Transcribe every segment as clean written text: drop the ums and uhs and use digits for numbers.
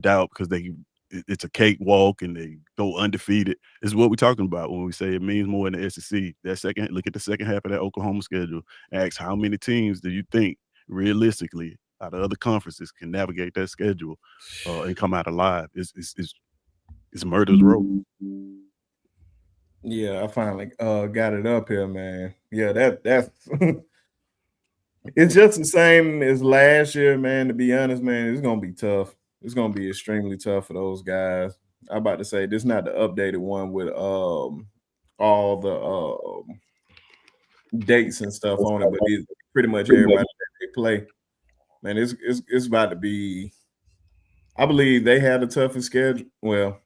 doubt because it's a cakewalk and they go undefeated. Is what we're talking about when we say it means more in the SEC. That second, look at the second half of that Oklahoma schedule. Ask how many teams do you think realistically out of other conferences can navigate that schedule and come out alive? It's murder's row. Yeah, I finally got it up here, man. Yeah, that's it's just the same as last year, man. To be honest, man, it's gonna be tough. It's gonna be extremely tough for those guys. I'm about to say this is not the updated one with all the dates and stuff on it, but it's pretty much everybody that they play. Man, it's about to be. I believe they had the toughest schedule. Well,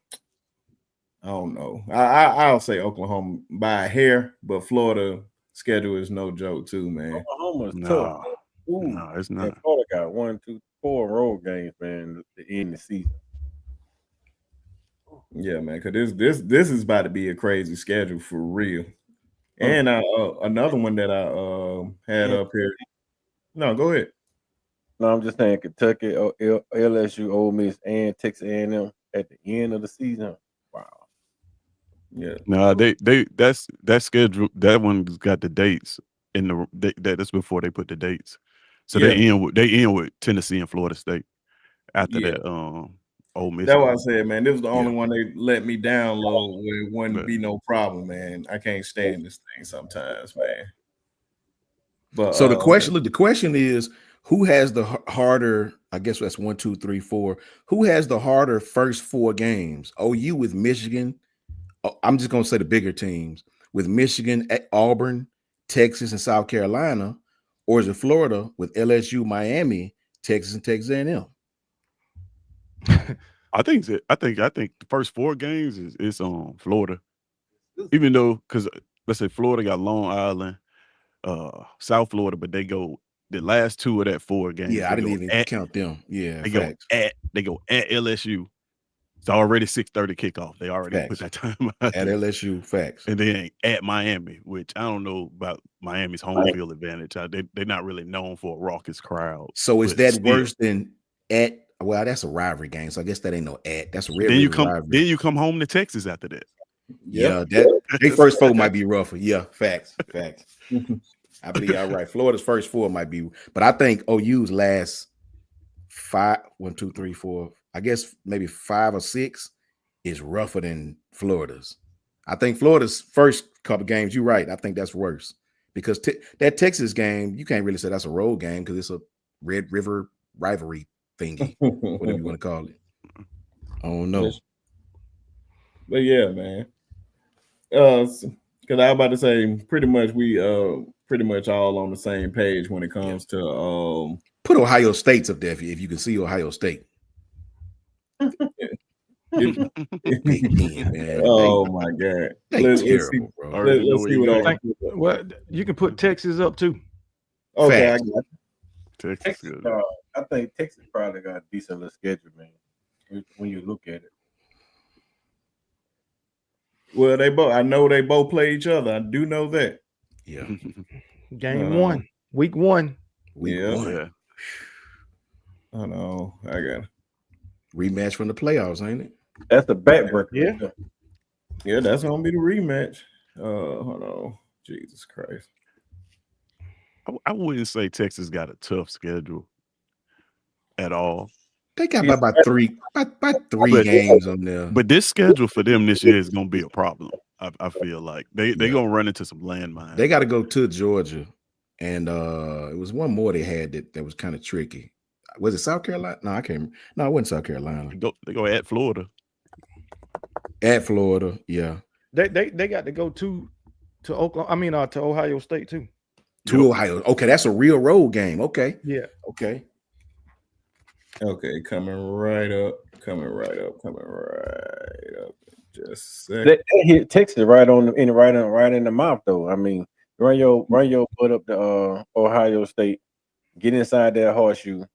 I don't know. I'll say Oklahoma by a hair, but Florida schedule is no joke too, man. Oklahoma's tough. No, Ooh, no, it's and not. Florida got 1, 2, 4 road games, man, to end the season. Yeah, man, because this is about to be a crazy schedule for real. And another one that I had up here. No, go ahead. No, I'm just saying Kentucky, LSU, Ole Miss, and Texas A&M at the end of the season. Wow. Yeah. No, that's that schedule. That one's got the dates in that's before they put the dates. So Yeah. they end with Tennessee and Florida State after Yeah. that. Ole Miss. That's what I said, man. This was the only Yeah. one they let me download where it wouldn't But be no problem, man. I can't stand this thing sometimes, man. But So the question is, who has the harder? I guess that's 1, 2, 3, 4. Who has the harder first 4 games? OU with Michigan. I'm just gonna say the bigger teams with Michigan, Auburn, Texas, and South Carolina, or is it Florida with LSU, Miami, Texas, and Texas A&M? I think the first 4 games is Florida. Even though because let's say Florida got Long Island, South Florida, but they go the last 2 of that 4 games. Yeah, I They didn't go even at count them. Yeah, they facts. go at LSU. It's already 6:30 kickoff. They already put Facts. that time out At there. LSU, facts. And then at Miami, which I don't know about Miami's home field advantage. They're not really known for a raucous crowd. So is But that still, worse than at? Well, that's a rivalry game, so I guess that ain't no at. That's a Red then River rivalry. you come home to Texas after that. Yeah, that they first 4 might be rougher. Yeah, facts. I believe y'all right. Florida's first 4 might be, but I think OU's last 5, 1, 2, 3, 4. I guess maybe 5 or 6 is rougher than Florida's. I think Florida's first couple games, you're right. I think that's worse because that Texas game, you can't really say that's a road game because it's a Red River rivalry thingy, whatever you want to call it. I don't know. But yeah, man. Because I was about to say pretty much we pretty much all on the same page when it comes to put Ohio State's up there if you can see Ohio State. Big Ten, man. Oh my God. Let's see, bro. Let's see what well, you can put Texas up too. Okay, I got Texas. I think Texas probably got a decent little schedule, man. When you look at it. Well, I know they both play each other. I do know that. Yeah. Game 1, week 1. Week 1. Yeah. I know. I got it. Rematch from the playoffs, ain't it? That's the backbreaker. Yeah. Yeah, that's gonna be the rematch. Hold on. Jesus Christ. I wouldn't say Texas got a tough schedule at all. They got about 3 games on there. But this schedule for them this year is gonna be a problem. I feel like they're gonna run into some landmines. They got to go to Georgia, and it was one more they had that was kind of tricky. Was it South Carolina? No, I can't. No, it wasn't South Carolina. They go at Florida. At Florida, yeah. They got to go to Oklahoma. I mean, to Ohio State too. To Ohio. Okay, that's a real road game. Okay. Yeah. Okay. Okay, coming right up. Just a second. They hit Texas right in the mouth though. I mean, run your butt up to Ohio State, get inside that horseshoe,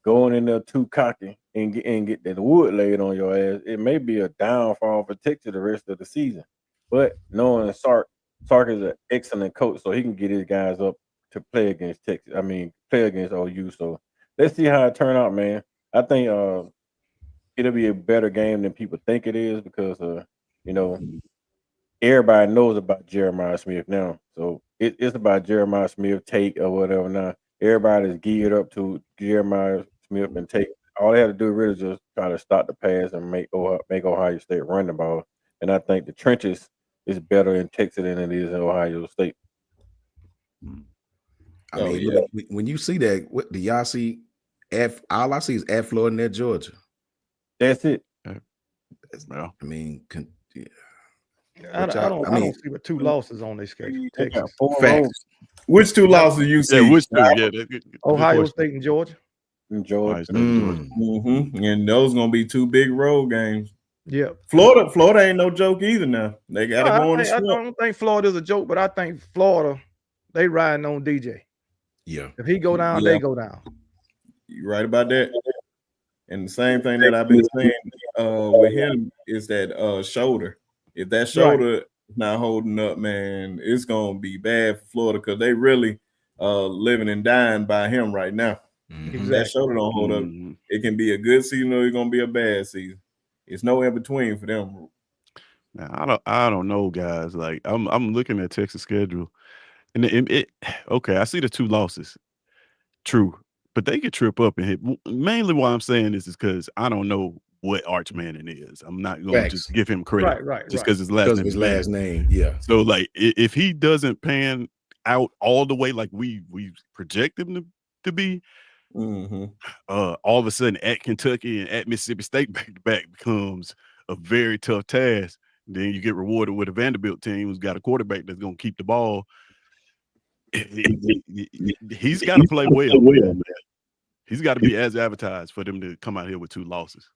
going in there too cocky and get that wood laid on your ass. It may be a downfall for Texas the rest of the season. But knowing Sark is an excellent coach, so he can get his guys up to play against Texas. I mean, play against OU. So let's see how it turn out, man. I think it'll be a better game than people think it is because everybody knows about Jeremiah Smith now. So it's about Jeremiah Smith, Tate, or whatever now. Everybody's geared up to Jeremiah Smith and Tate. All they have to do really just try to stop the pass and make Ohio State run the ball. And I think the trenches is better in Texas than it is in Ohio State. I mean, when you see that, what do y'all see? All I see is at Florida and at Georgia. That's it. Well, I mean, I don't see but 2 losses on their schedule. Texas. Facts. Which 2 losses you see? Yeah, which 2? Yeah, Ohio State and Georgia. Ohio State and Georgia. Mm-hmm. And those gonna be 2 big road games. Yeah. Florida ain't no joke either now. They gotta go on the I swamp. don't think Florida's a joke, but I think Florida, they riding on DJ. Yeah. If he go down, they go down. You're right about that. And the same thing that I've been saying with him is that shoulder. If that shoulder is not holding up, man, it's gonna be bad for Florida because they really living and dying by him right now. Mm-hmm. If that shoulder don't hold up, it can be a good season or it's gonna be a bad season. It's no in between for them. Now, I don't know, guys. Like I'm looking at Texas schedule, and okay, I see the 2 losses. True, but they could trip up and hit. Mainly why I'm saying this is because I don't know what Arch Manning is. I'm not going to just give him credit, just because his last name. Yeah. So like, if he doesn't pan out all the way like we project him to be, all of a sudden at Kentucky and at Mississippi State back to back becomes a very tough task. Then you get rewarded with a Vanderbilt team who's got a quarterback that's going to keep the ball. He's got to play well, man. He's got to be as advertised for them to come out here with 2 losses.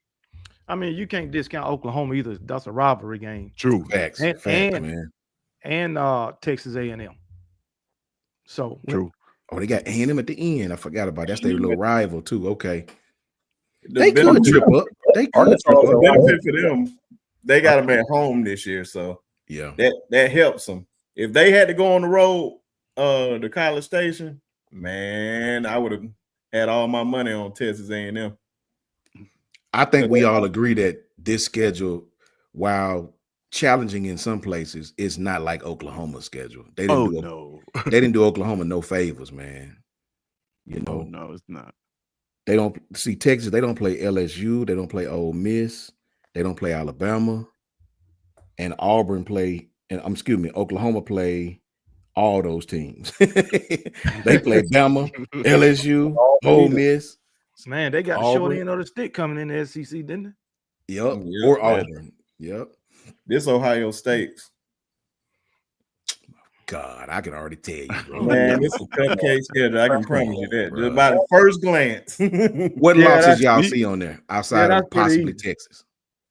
I mean, you can't discount Oklahoma either. That's a rivalry game. True. Facts. Man. And Texas A&M. So true. Oh, they got A&M at the end. I forgot about that. That's their little rival too. Okay. They could trip up. They could trip up. The benefit for them, they got them at home this year. So yeah, that helps them. If they had to go on the road to College Station, man, I would have had all my money on Texas A&M. I think we all agree that this schedule, while challenging in some places, is not like Oklahoma's schedule. They didn't do Oklahoma no favors, man. You know, no, it's not. They don't see Texas. They don't play LSU. They don't play Ole Miss. They don't play Alabama, and Auburn play. And Oklahoma play all those teams. They play Bama, LSU, Ole Miss. Man, they got the short end of the stick coming in the SEC, didn't they? Yep. Or Auburn. Yep. This Ohio State. God, I can already tell you, bro. Man, it's a cupcake schedule. I can promise you that. Just by the first glance. What losses y'all see on there outside of possibly Texas?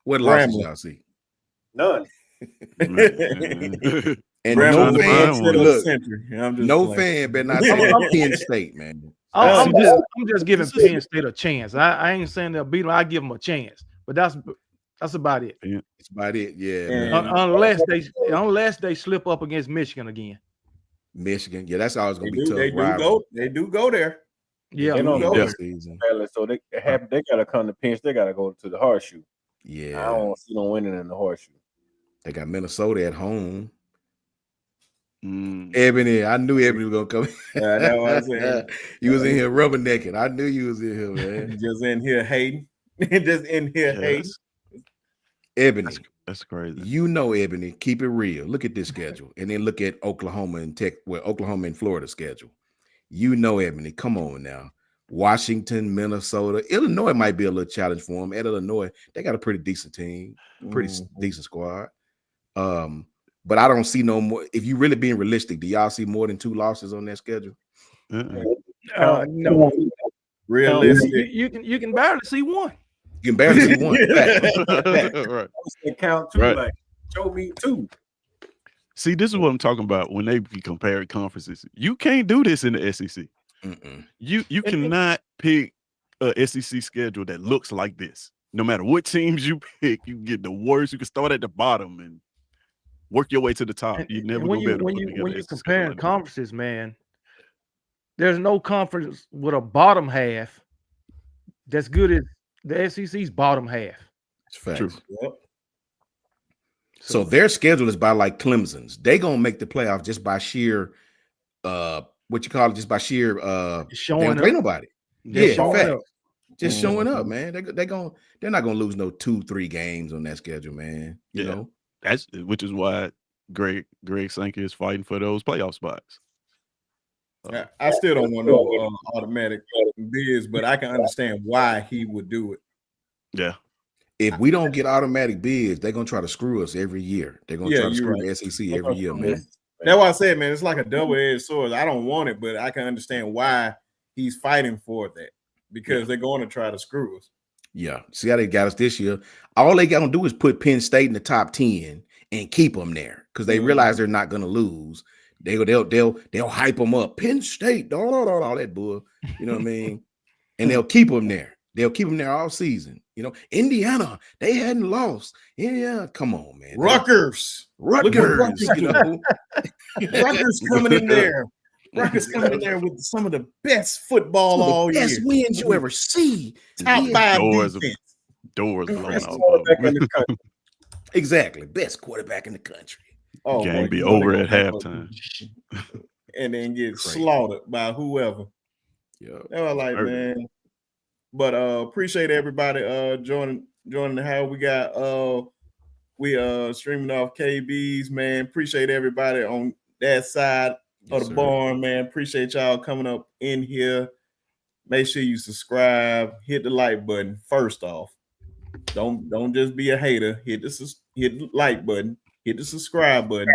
What losses y'all see? None. And no fan better not say Penn State, man. I'm just giving Penn State a chance. I ain't saying they'll beat them. I give them a chance, but that's about it. It's about it, yeah. Unless they slip up against Michigan again. Michigan, yeah, that's always gonna be tough. They do go there. Yeah, season. So they gotta come to Penn. They gotta go to the horseshoe. Yeah, I don't see no winning in the horseshoe. They got Minnesota at home. Ebony, I knew Ebony was gonna come. Yeah, that's what I said. You was in here rubbernecking. I knew you was in here, man. Just in here hating. Hating. Ebony, that's crazy. You know, Ebony, keep it real. Look at this schedule, and then look at Oklahoma and Florida schedule. You know, Ebony, come on now. Washington, Minnesota, Illinois might be a little challenge for them. At Illinois, they got a pretty decent team, pretty decent squad. But I don't see no more. If you really being realistic, do y'all see more than 2 losses on that schedule? No. Realistic. You can barely see one. You can barely see one. Right. Count 2. Right. Like, show me 2. See, this is what I'm talking about when they be comparing conferences. You can't do this in the SEC. You cannot pick a SEC schedule that looks like this. No matter what teams you pick, you get the worst. You can start at the bottom and work your way to the top. You never go better. When you comparing conferences, man, there's no conference with a bottom half that's good as the SEC's bottom half. It's facts. True. Yep. So their schedule is by like Clemson's. They gonna make the playoffs just by sheer what you call it, just by sheer they showing don't play up. nobody. They're Yeah, showing fact. up. Just showing up, man. They're not gonna lose no 2-3 games on that schedule, man. You know, that's which is why Greg Sankey is fighting for those playoff spots. I still don't want no automatic bids, but I can understand why he would do it. Yeah. If we don't get automatic bids, they're gonna try to screw us every year. They're gonna try to screw the SEC every year, man. That's why I said, man, it's like a double-edged sword. I don't want it, but I can understand why he's fighting for that because they're going to try to screw us. Yeah. See how they got us this year. All they got to do is put Penn State in the top 10 and keep them there because they realize they're not going to lose. They'll hype them up. Penn State, all that bull. You know what I mean? And they'll keep them there. They'll keep them there all season. You know, Indiana, they hadn't lost. Yeah, come on, man. Rutgers. Rutgers, you know. Rutgers coming in there. Rutgers coming in there with some of the best football all year. Best wins you ever see. Top 5 doors blown Best out. quarterback in the country. Exactly. Best quarterback in the country. Oh, Game boy, be you know over they at gonna halftime. and then get Crazy. slaughtered by whoever. Yeah. They were like, man. But appreciate everybody joining how we got we streaming off KBs, man. Appreciate everybody on that side of the barn, man. Appreciate y'all coming up in here. Make sure you subscribe, hit the like button first off. Don't just be a hater. Hit the like button, hit the subscribe button,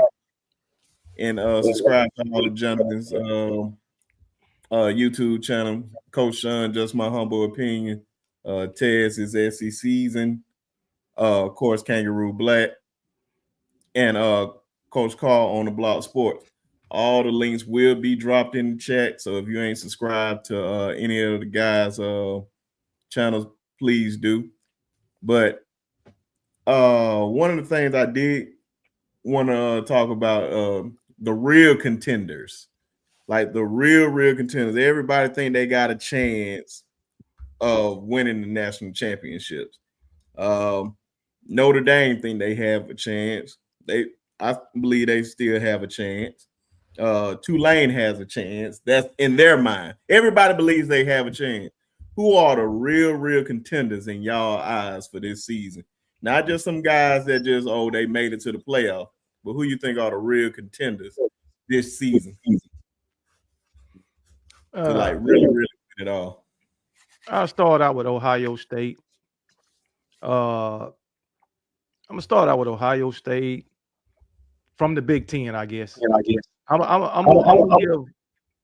and subscribe to all the gentlemen's YouTube channel. Coach Sean, just my humble opinion. Tez is SEC season. Of course, Kangaroo Black, and Coach Carl on the Block Sports. All the links will be dropped in the chat. So if you ain't subscribed to any of the guys' channels, please do. But one of the things I did want to talk about the real contenders, like the real contenders. Everybody think they got a chance of winning the national championships. Notre Dame think they have a chance. I believe they still have a chance. Tulane has a chance. That's in their mind. Everybody believes they have a chance. Who are the real contenders in y'all eyes for this season? Not just some guys that just they made it to the playoff, but who you think are the real contenders this season? To like really win it all. I'll start out with Ohio State. I'm gonna start out with Ohio State from the Big Ten, I guess. I'm gonna give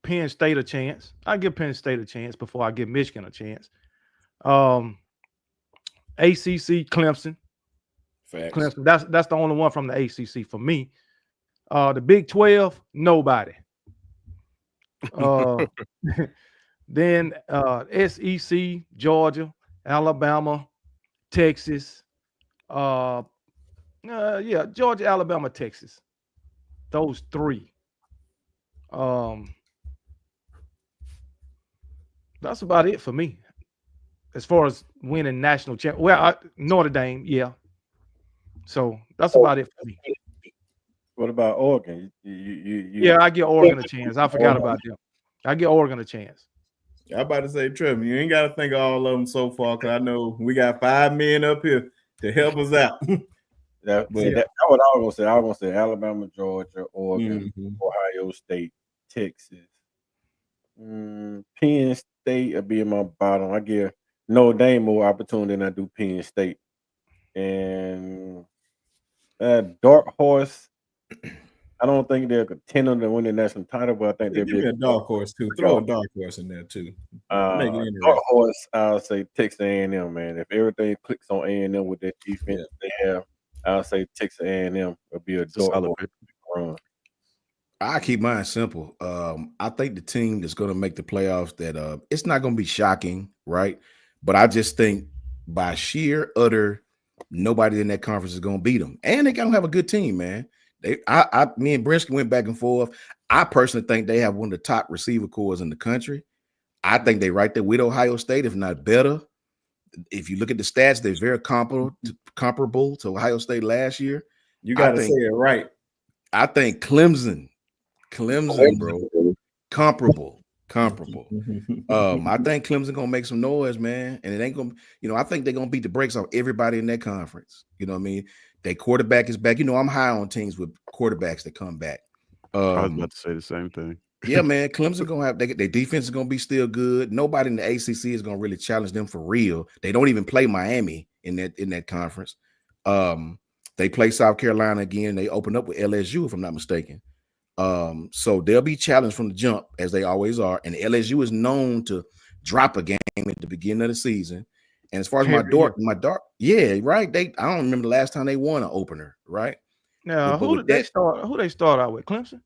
Penn State a chance. I give Penn State a chance before I give Michigan a chance. ACC, Clemson. Facts. Clemson. That's the only one from the ACC for me. The Big 12, nobody. Then SEC, Georgia, Alabama, Texas. Georgia, Alabama, Texas. Those three. That's about it for me. As far as winning national champ, Notre Dame, yeah. So that's about it for me. What about Oregon? Yeah, I give Oregon a chance. I forgot about them. I give Oregon a chance. I'm about to say, Trevor, you ain't got to think of all of them so far because I know we got 5 men up here to help us out. That's what I was gonna say. I was gonna say Alabama, Georgia, Oregon, Ohio State, Texas. Penn State will be in my bottom. I give Notre Dame more opportunity than I do Penn State. And dark horse. I don't think they're a contender to win the national title, but I think they'll be a dark horse too. Throw a dark horse in there too. Dark horse, I'll say Texas A&M, man. If everything clicks on A&M with that defense they have, I'll say Texas A&M will be a dark horse run. I keep mine simple. I think the team that's going to make the playoffs that it's not going to be shocking, right? But I just think by sheer utter, nobody in that conference is going to beat them, and they going to have a good team, man. Me and Brinsky went back and forth. I personally think they have one of the top receiver cores in the country. I think they right there with Ohio State, if not better. if you look at the stats, they're very comparable to Ohio State last year. You got to say it right. I think Clemson, bro, comparable. I think Clemson gonna make some noise, man, and it ain't gonna. I think they're gonna beat the brakes off everybody in that conference. You know what I mean? Their quarterback is back. I'm high on teams with quarterbacks that come back. I was about to say the same thing. Yeah, man. Clemson gonna have their defense is gonna be still good. Nobody in the ACC is gonna really challenge them for real. They don't even play Miami in that conference. They play South Carolina again. They open up with LSU, if I'm not mistaken. So they'll be challenged from the jump, as they always are. And LSU is known to drop a game at the beginning of the season. And as far as my dark, yeah, right. I don't remember the last time they won an opener, right? Now, who they start out with? Clemson?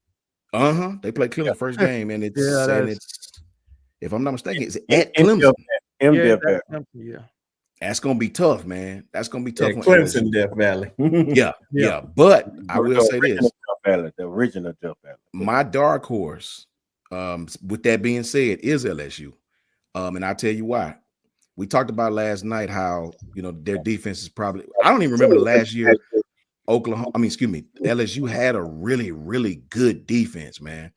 They played Clemson first game, and it's if I'm not mistaken, it's at Clemson. Yeah. That's gonna be tough, man. That's gonna be tough. Clemson, Death Valley. yeah. But I will say this: the original Death Valley. My dark horse, with that being said, is LSU. And I'll tell you why. We talked about last night how their defense is probably. I don't even remember the last year. LSU had a really, really good defense, man.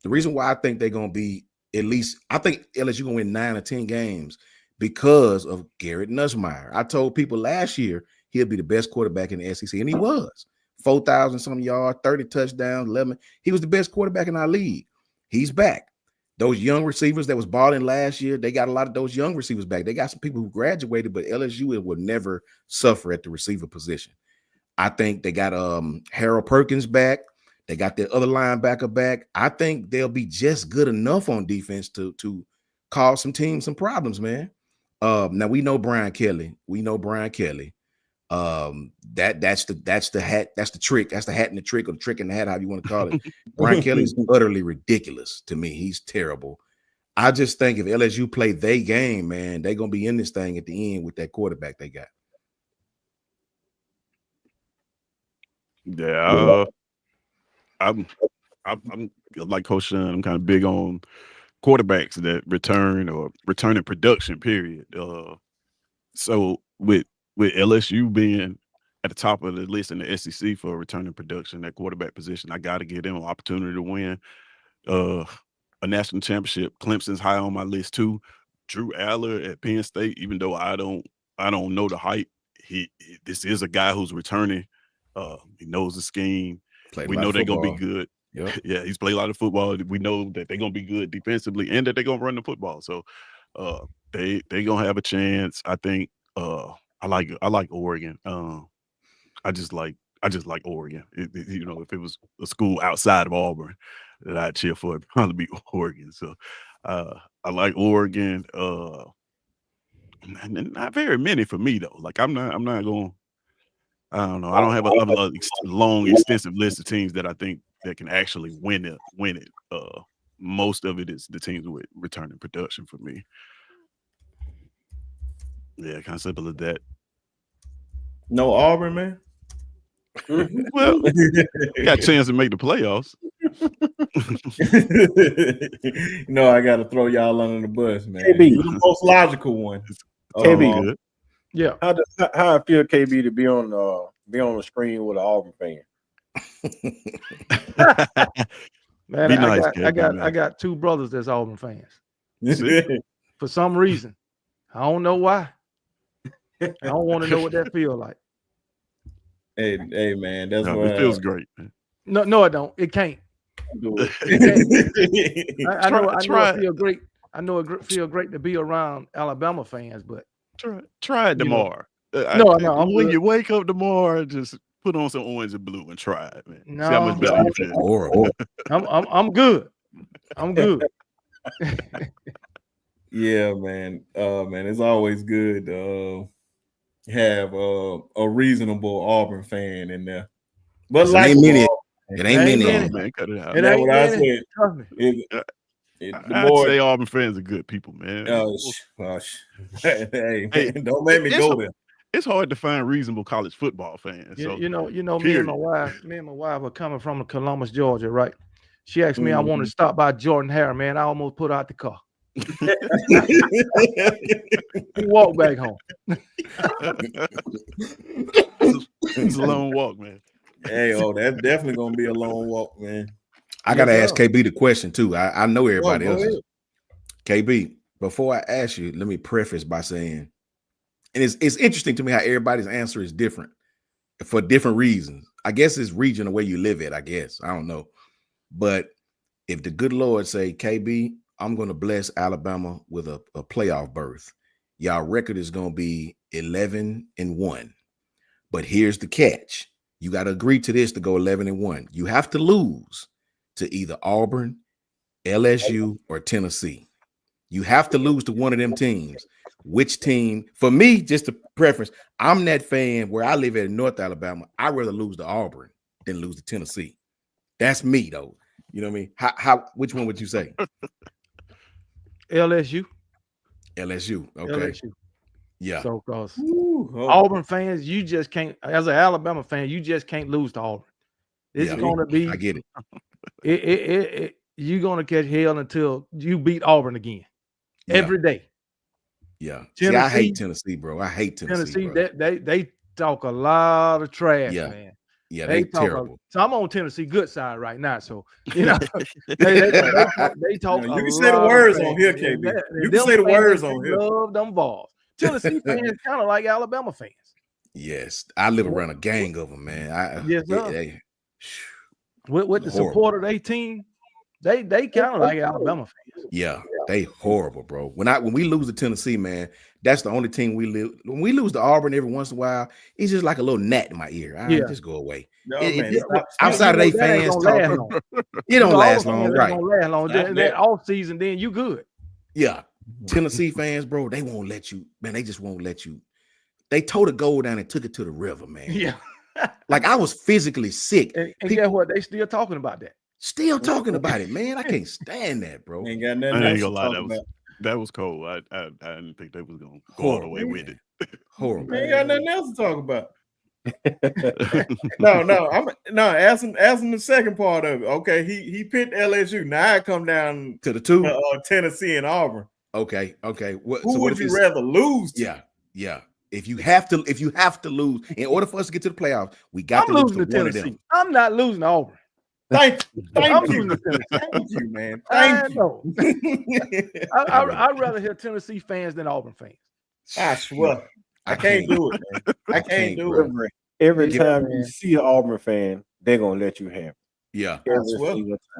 The reason why I think they're gonna be I think LSU gonna win 9 or 10 games because of Garrett Nussmeier. I told people last year he'll be the best quarterback in the SEC, and he was. 4,000 some yards, 30 touchdowns, 11. He was the best quarterback in our league. He's back. Those young receivers that was balling last year, they got a lot of those young receivers back. They got some people who graduated, but LSU will never suffer at the receiver position. I think they got Harold Perkins back. They got their other linebacker back. I think they'll be just good enough on defense to cause some teams some problems, man. Now we know Brian Kelly. That's the hat. That's the trick. That's the hat and the trick, or the trick and the hat, however you want to call it. Brian Kelly is utterly ridiculous to me. He's terrible. I just think if LSU play their game, man, they're gonna be in this thing at the end with that quarterback they got. Yeah, I'm like Coach Sean. I'm kind of big on quarterbacks that returning production. Period. So with LSU being at the top of the list in the SEC for returning production, that quarterback position, I got to give them an opportunity to win a national championship. Clemson's high on my list too. Drew Aller at Penn State, even though I don't know the hype, this is a guy who's returning. He knows the scheme. We know they're gonna be good. Yep. Yeah, he's played a lot of football. We know that they're gonna be good defensively and that they're gonna run the football. So they gonna have a chance. I think I like Oregon. I just like Oregon. If it was a school outside of Auburn that I'd cheer for, it'd probably be Oregon. So I like Oregon. And not very many for me though. Like I'm not going. I don't know. I don't have a long, extensive list of teams that I think that can actually win it. Most of it is the teams with returning production for me. Yeah, kind of simple as that. No Auburn, man. Well, got a chance to make the playoffs. I got to throw y'all under the bus, man. KB. You're the most logical one. KB, good. Yeah. How I feel, KB, to be on the screen with an Auburn fan. Man, Be nice, I got two brothers that's Auburn fans. For some reason, I don't know why. I don't want to know what that feels like. Hey, man, that's what it feels great, man. No, it don't. It can't. I know it feel great. I know it feel great to be around Alabama fans, but try it tomorrow. When you wake up tomorrow, just put on some orange and blue and try it, man. No, see how much better you feel. Horrible. I'm good. I'm good. Yeah, man. Man, it's always good to have a reasonable Auburn fan in there. But it ain't many. It ain't many. Man, cut it out. That's what I said. I'd say Auburn fans are good people, man. Hey, don't make me go there. It's hard to find reasonable college football fans. So, me and my wife are coming from Columbus, Georgia, right? She asked me, I want to stop by Jordan Hare, man. I almost put out the car. He walked back home. It's a long walk, man. Hey, that's definitely gonna be a long walk, man. I gotta ask KB the question too. I know everybody else. KB, before I ask you, let me preface by saying, and it's interesting to me how everybody's answer is different for different reasons. I guess it's region where you live at, I guess. I don't know. But if the good Lord say, KB, I'm going to bless Alabama with a playoff berth, y'all record is going to be 11-1. But here's the catch. You got to agree to this to go 11-1. You have to lose to either Auburn, LSU, or Tennessee. You have to lose to one of them teams. Which team? For me, just a preference, I'm that fan where I live in North Alabama. I'd rather lose to Auburn than lose to Tennessee. That's me, though. You know what I mean? How? Which one would you say? LSU. LSU. Okay. LSU. Yeah. So, because Auburn fans, you just can't, as an Alabama fan, you just can't lose to Auburn. It's going to be. I get it. You're going to catch hell until you beat Auburn again. Every day. Yeah. See, I hate Tennessee, bro. I hate Tennessee. They talk a lot of trash, man. Yeah, they terrible. So I'm on Tennessee good side right now. So they talk. You can say the words on here, KB. You can say the words on here. Love them balls. Tennessee fans kind of like Alabama fans. Yes, I live around a gang of them, man. Yes, sir. With the support of their team, they kind of like Alabama fans. Yeah, they horrible, bro. When we lose to Tennessee, man, that's the only team we lose. When we lose to Auburn every once in a while, it's just like a little gnat in my ear. Just go away. No, outside of they fans, it don't last long, right? That off season, then you good. Yeah, Tennessee fans, bro, they won't let you, man. They just won't let you. They towed a gold down and took it to the river, man. Yeah, like I was physically sick. And guess what? They still talking about that. Still talking about it, man. I can't stand that, bro. Ain't got nothing. I ain't gonna lie, that was cold. I didn't think they was gonna go all the way with it. Horrible. Ain't got nothing else to talk about. No. Ask him the second part of it. Okay, he picked LSU. Now I come down to the two, Tennessee and Auburn. Okay. Who would you rather lose to? Yeah. If you have to lose in order for us to get to the playoffs, we got to lose to one of them. I'm not losing to Auburn. Thank you, man. Thank you. I'd rather hear Tennessee fans than Auburn fans. I swear. I can't do it, man. I can't do it. Every time you see an Auburn fan, they're gonna let you have it. Yeah.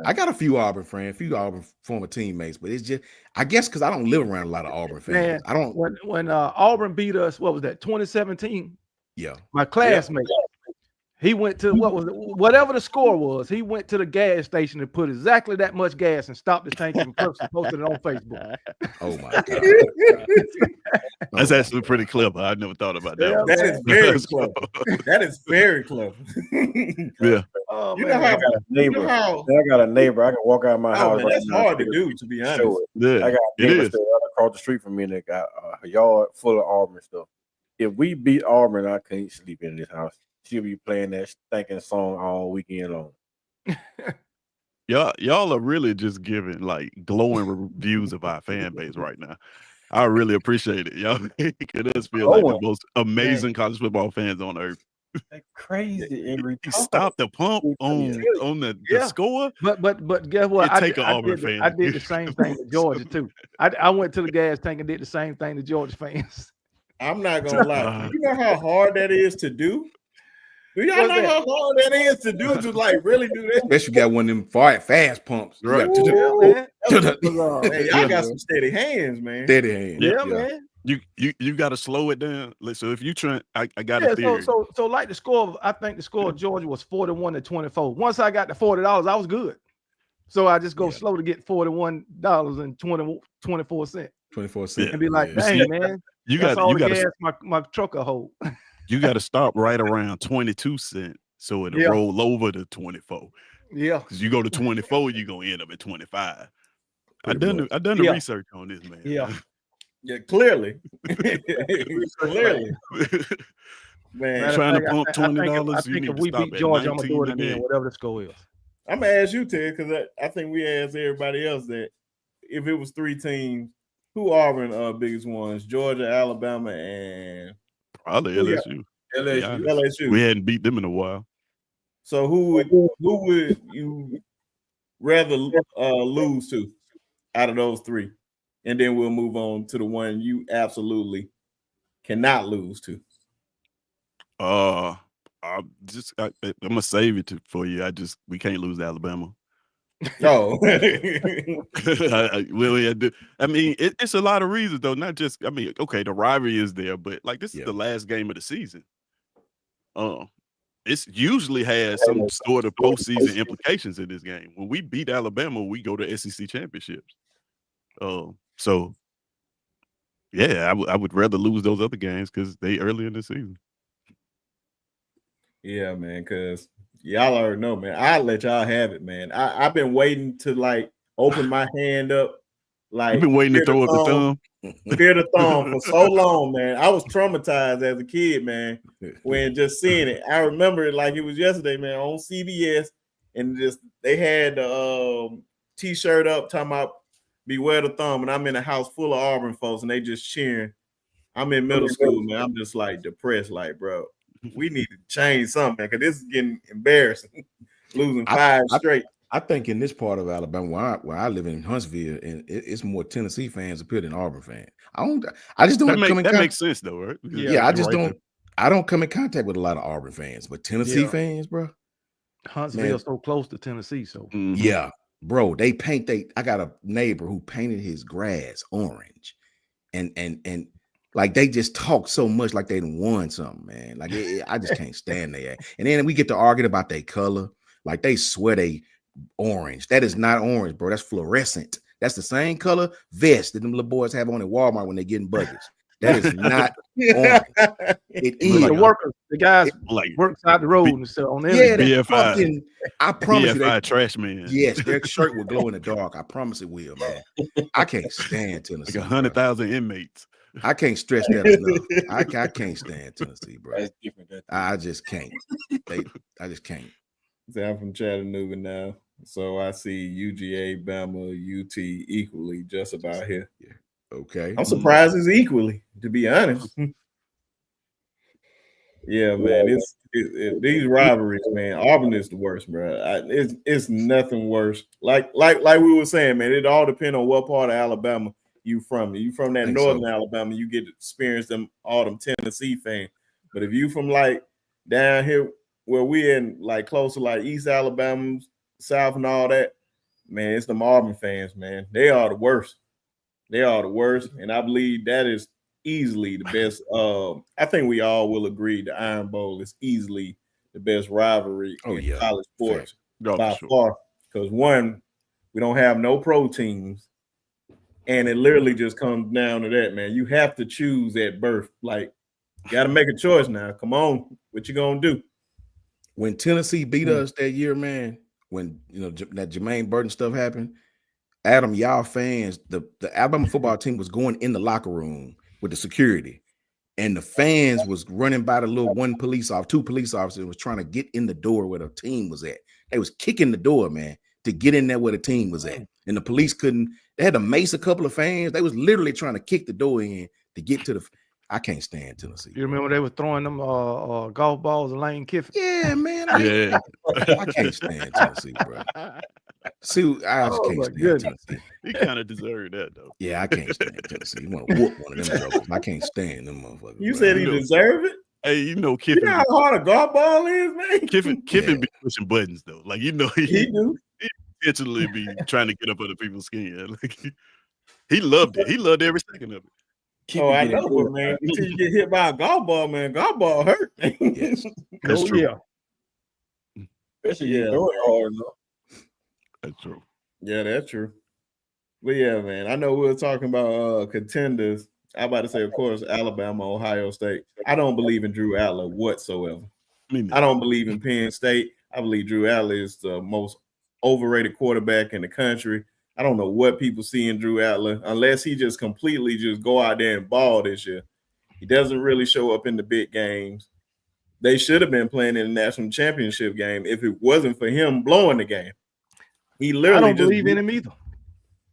I got a few Auburn friends, a few Auburn former teammates, but it's just, I guess, because I don't live around a lot of Auburn fans. Man, I don't. When Auburn beat us, what was that, 2017? Yeah. My classmate, he went to whatever the score was. He went to the gas station and put exactly that much gas and stopped the tank and posted it on Facebook. Oh my God. That's actually pretty clever. I never thought about that. Yeah, that is very clever. That is very clever. Yeah. Oh, you man. I got a neighbor. I can walk out of my house. Man, that's hard to do, to be honest. Yeah, I got a neighbor across the street from me and they got a yard full of Auburn stuff. If we beat Auburn, I can't sleep in this house. She'll be playing that stinking song all weekend long. Y'all are really just giving like glowing reviews of our fan base right now. I really appreciate it. Y'all make us feel like the most amazing college football fans on earth. That's crazy. Stop the pump on the score. But guess what? I did the same thing to Georgia too. I went to the gas tank and did the same thing to Georgia fans. I'm not gonna lie. You know how hard that is to do? Do y'all know how hard that is to do? To like really do that? Bet you got one of them fast pumps. Right. Hey, I got some steady hands, man. Steady hands. Yeah, man. You got to slow it down. So if you try, I got a theory. So like the score, I think the score of Georgia was 41-24. Once I got to $40, I was good. So I just go slow to get $41.24. 24 cents. And be like, dang, man. You got gas my trucker hold. You got to stop right around 22 cents so it'll roll over to 24. Yeah. Because you go to 24, you're gonna end up at 25. I done the research on this, man. Yeah. Yeah, clearly. Clearly. Man, trying to pump $20. I think if we beat Georgia, I'm gonna do it again, whatever the score is. I'm gonna ask you, Ted, because I think we asked everybody else that if it was 3 teams, who Auburn biggest ones? Georgia, Alabama, and Probably LSU. LSU. We hadn't beat them in a while. So who would you rather lose to out of those 3? And then we'll move on to the one you absolutely cannot lose to. I'm gonna save it for you. We can't lose to Alabama. No. I mean, it's a lot of reasons though. Not just, I mean, okay, the rivalry is there, but like this is the last game of the season. It's usually has some sort of postseason implications in this game. When we beat Alabama, we go to SEC championships. So yeah, I would rather lose those other games because they early in the season. Yeah, man, because y'all already know, man. I'll let y'all have it, man. I've been waiting to like open my hand up. Like You've been waiting to throw up the thumb. Fear the thumb for so long, man. I was traumatized as a kid, man, when just seeing it. I remember it like it was yesterday, man, on CBS, and just they had the T-shirt up talking about beware the thumb, and I'm in a house full of Auburn folks, and they just cheering. I'm in middle school, man. I'm just like depressed, like, bro, we need to change something, because this is getting embarrassing. Losing 5 straight. I think in this part of Alabama, where I live in Huntsville, and it's more Tennessee fans up here than Auburn fans. I just don't. That makes sense though, right? Yeah, I just don't. I don't come in contact with a lot of Auburn fans, but Tennessee fans, bro. Huntsville's so close to Tennessee, so yeah, bro. They paint. I got a neighbor who painted his grass orange, and like they just talk so much like they done won something, man. Like I just can't stand that. And then we get to arguing about their color, like they swear they orange. That is not orange, bro. That's fluorescent. That's the same color vest that them little boys have on at Walmart when they getting buckets. That is not orange. It is the workers, the guys like works out the road and stuff on the BFI. I promise BFI you, trash man. Yes, their shirt will glow in the dark. I promise it will, man. I can't stand Tennessee. Like 100,000 inmates. I can't stress that enough. I can't stand Tennessee, bro. That's different. I just can't. I just can't. I'm from Chattanooga now, so I see UGA, Bama, UT equally just about here. Yeah. Okay. I'm surprised it's equally, to be honest. Yeah, man. It's these rivalries, man. Auburn is the worst, bro. It's nothing worse. Like we were saying, man. It all depends on what part of Alabama you from. You from that northern Alabama, you get to experience all them Tennessee fans. But if you from like down here where we in like close to like East Alabama, South and all that, man, it's them Auburn fans, man. They are the worst. They are the worst, and I believe that is easily the best. I think we all will agree the Iron Bowl is easily the best rivalry in college sports by far. Because one, we don't have no pro teams, and it literally just comes down to that, man. You have to choose at birth. Like, you got to make a choice now. Come on, what you gonna do? When Tennessee beat us that year, man, when that Jermaine Burton stuff happened, Adam, y'all fans, the Alabama football team was going in the locker room with the security, and the fans was running by the little two police officers was trying to get in the door where the team was at. They was kicking the door, man, to get in there where the team was at, and the police couldn't. They had to mace a couple of fans. They was literally trying to kick the door in to get to the. I can't stand Tennessee. You remember they were throwing them golf balls at Lane Kiffin? Yeah, man. I can't stand Tennessee, bro. See, I just can't stand Tennessee. He kind of deserved that, though. Yeah, I can't stand Tennessee. You want to whoop one of them jokers. I can't stand them motherfuckers. You said he deserved it? Hey, Kiffin. You know how hard a golf ball is, man? Kiffin be pushing buttons, though. Like, he do. He intentionally be trying to get up under people's skin. Like, he loved it. He loved every second of it. I know, but man, until you get hit by a golf ball, man, golf ball hurt. Yes, that's true. Yeah, especially hard enough. That's true. Yeah, that's true. But yeah, man, I know we were talking about contenders. I'm about to say, of course, Alabama, Ohio State. I don't believe in Drew Adler whatsoever. I don't believe in Penn State. I believe Drew Adler is the most overrated quarterback in the country. I don't know what people see in Drew Adler unless he just completely just go out there and ball this year. He doesn't really show up in the big games. They should have been playing in the national championship game if it wasn't for him blowing the game. He literally I don't believe in him either.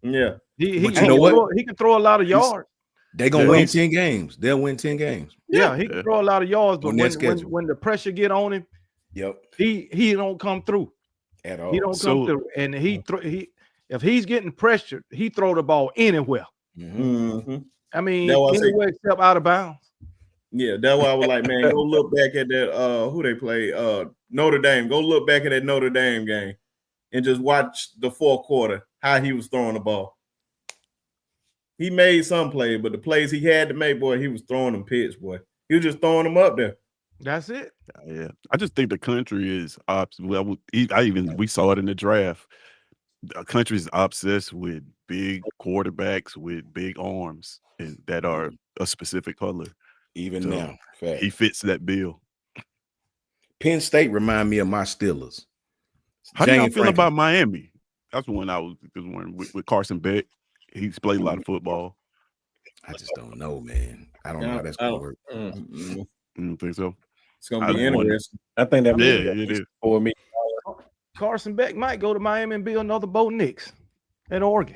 Yeah. He But you know what? He can throw a lot of yards. They're gonna win 10 games. They'll win 10 games. Yeah, he can throw a lot of yards, but On their schedule. when the pressure get on him, he don't come through at all. He don't come through, and if he's getting pressured, he throw the ball anywhere. I mean, anywhere except out of bounds. Yeah, that's why I was like, man, go look back at that. Who they play? Notre Dame. Go look back at that Notre Dame game, and just watch the fourth quarter how he was throwing the ball. He made some plays, but the plays he had to make, boy, he was throwing them pits, boy. He was just throwing them up there. That's it. Yeah, I just think the country is we saw it in the draft. The country is obsessed with big quarterbacks with big arms and that are a specific color. Even So, now, fact. he fits that bill. Penn State remind me of my Steelers. How do y'all feel about Miami? That's the one with Carson Beck. He's played a lot of football. I just don't know, man. I don't know how that's gonna work. You don't think so? It's gonna be interesting. I think that it is for me. Carson Beck might go to Miami and be another Bo Nix at Oregon.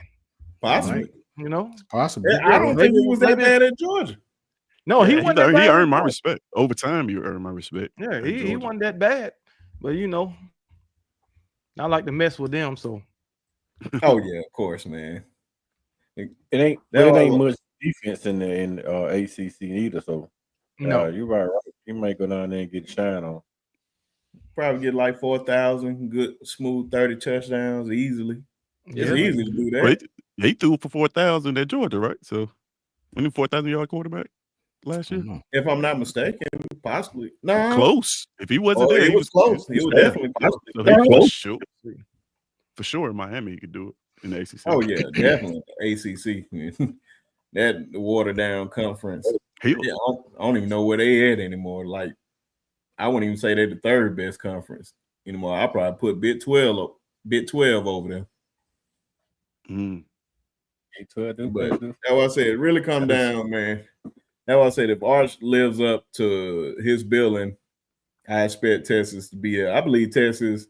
Possibly. You know? Possibly. I don't think he was that bad at Georgia. No, he earned my respect. Over time, you earned my respect. Yeah, he wasn't that bad. But you know, I like to mess with them, so. Oh yeah, of course, man. It ain't much defense in the ACC either. So no, you're right. You might go down there and get shine on. Probably get like 4,000, good, smooth 30 touchdowns easily. Yeah. It's easy to do that. But he threw for 4,000 at Georgia, right? So, when he 4,000-yard quarterback last year, if I'm not mistaken, possibly. No, close. If he wasn't there, he was close. He was definitely close. So for sure, in Miami, he could do it in the ACC. Oh yeah, definitely ACC. That watered down conference. I don't even know where they at anymore. Like, I wouldn't even say they're the third best conference anymore. I probably put Big 12 over there. But that's why I said it really come down, man. That's why I said if Arch lives up to his billing, I expect Texas to be I believe Texas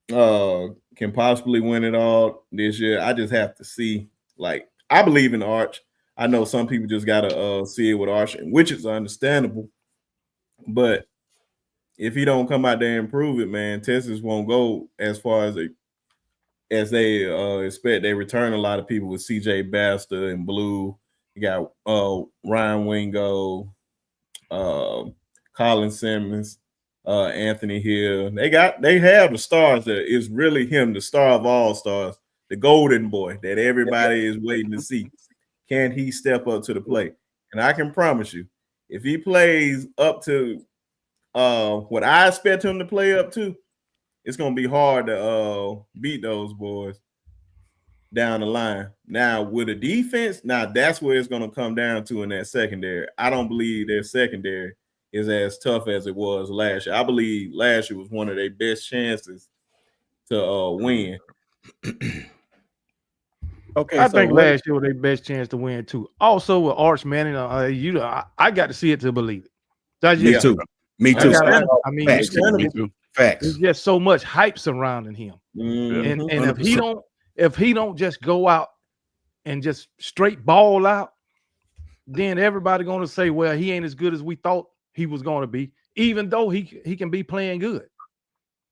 can possibly win it all this year. I just have to see. Like, I believe in Arch. I know some people just gotta see it with Arch, which is understandable. But if he don't come out there and prove it, man, Texas won't go as far as they expect. They return a lot of people with CJ Baxter and Blue. You got Ryan Wingo, Colin Simmons, Anthony Hill. They have the stars that is really him, the star of all stars, the golden boy that everybody is waiting to see. Can he step up to the plate? And I can promise you, if he plays up to what I expect him to play up to, it's gonna be hard to beat those boys down the line. Now, with a defense, that's where it's gonna come down to in that secondary. I don't believe their secondary is as tough as it was last year. I believe last year was one of their best chances to win. Okay, I think last year was their best chance to win too. Also with Arch Manning, I got to see it to believe it. Me too. Me too. I mean, me too. Facts. There's just so much hype surrounding him, and if he don't just go out and just straight ball out, then everybody gonna say, well, he ain't as good as we thought he was gonna be, even though he can be playing good.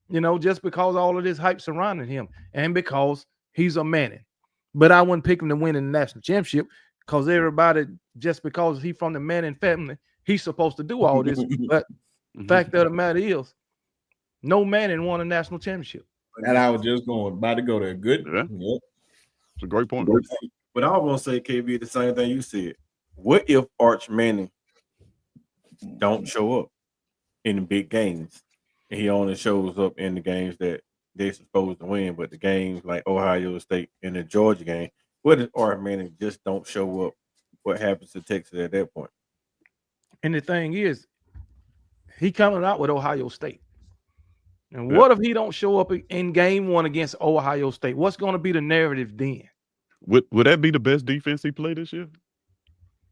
You know, just because all of this hype surrounding him, and because he's a Manning. But I wouldn't pick him to win in the national championship because everybody, just because he's from the Manning family, he's supposed to do all this. But the fact of the matter is, no Manning won a national championship. And I was just about to go there. Good. Yeah. Yep. It's a great point. But I was gonna say, KB, the same thing you said. What if Arch Manning don't show up in the big games, and he only shows up in the games that they're supposed to win, but the games like Ohio State and the Georgia game, what if Arch Manning just don't show up? What happens to Texas at that point? And the thing is, he coming out with Ohio State. And what if he don't show up in game one against Ohio State? What's going to be the narrative then? Would that be the best defense he played this year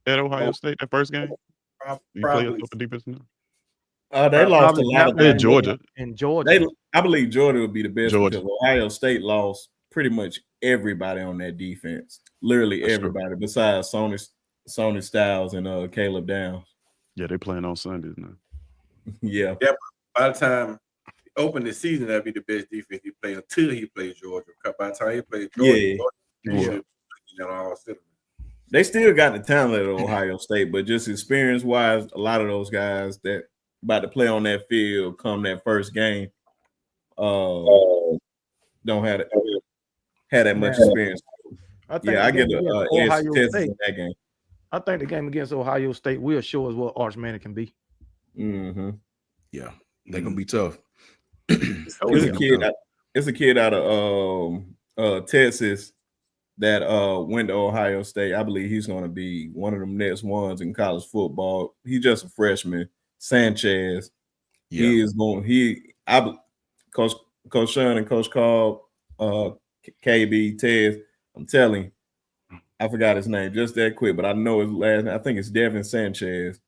at Ohio State, that first game? He played a defense now? They lost a lot of in Georgia. In Georgia. I believe Georgia would be the best because Ohio State lost pretty much everybody on that defense. Literally That's everybody besides Sony Styles and Caleb Downs. Yeah, they playing on Sundays now. Yeah. By the time he opened the season, that'd be the best defense he played until he plays Georgia. By the time he plays Georgia, They still got the talent at Ohio State, but just experience-wise, a lot of those guys that about to play on that field come that first game don't have that much experience. I get the Ohio State in that game. I think the game against Ohio State will show us what Arch Manning can be. Mm-hmm. Yeah, they're gonna be tough. It's a kid out of Texas that went to Ohio State. I believe he's going to be one of them next ones in college football. He's just a freshman, Sanchez. Yeah. He is going. Coach Sean and Coach Carl, KB, Tez. I'm telling you, I forgot his name just that quick, but I know his last name. I think it's Devin Sanchez.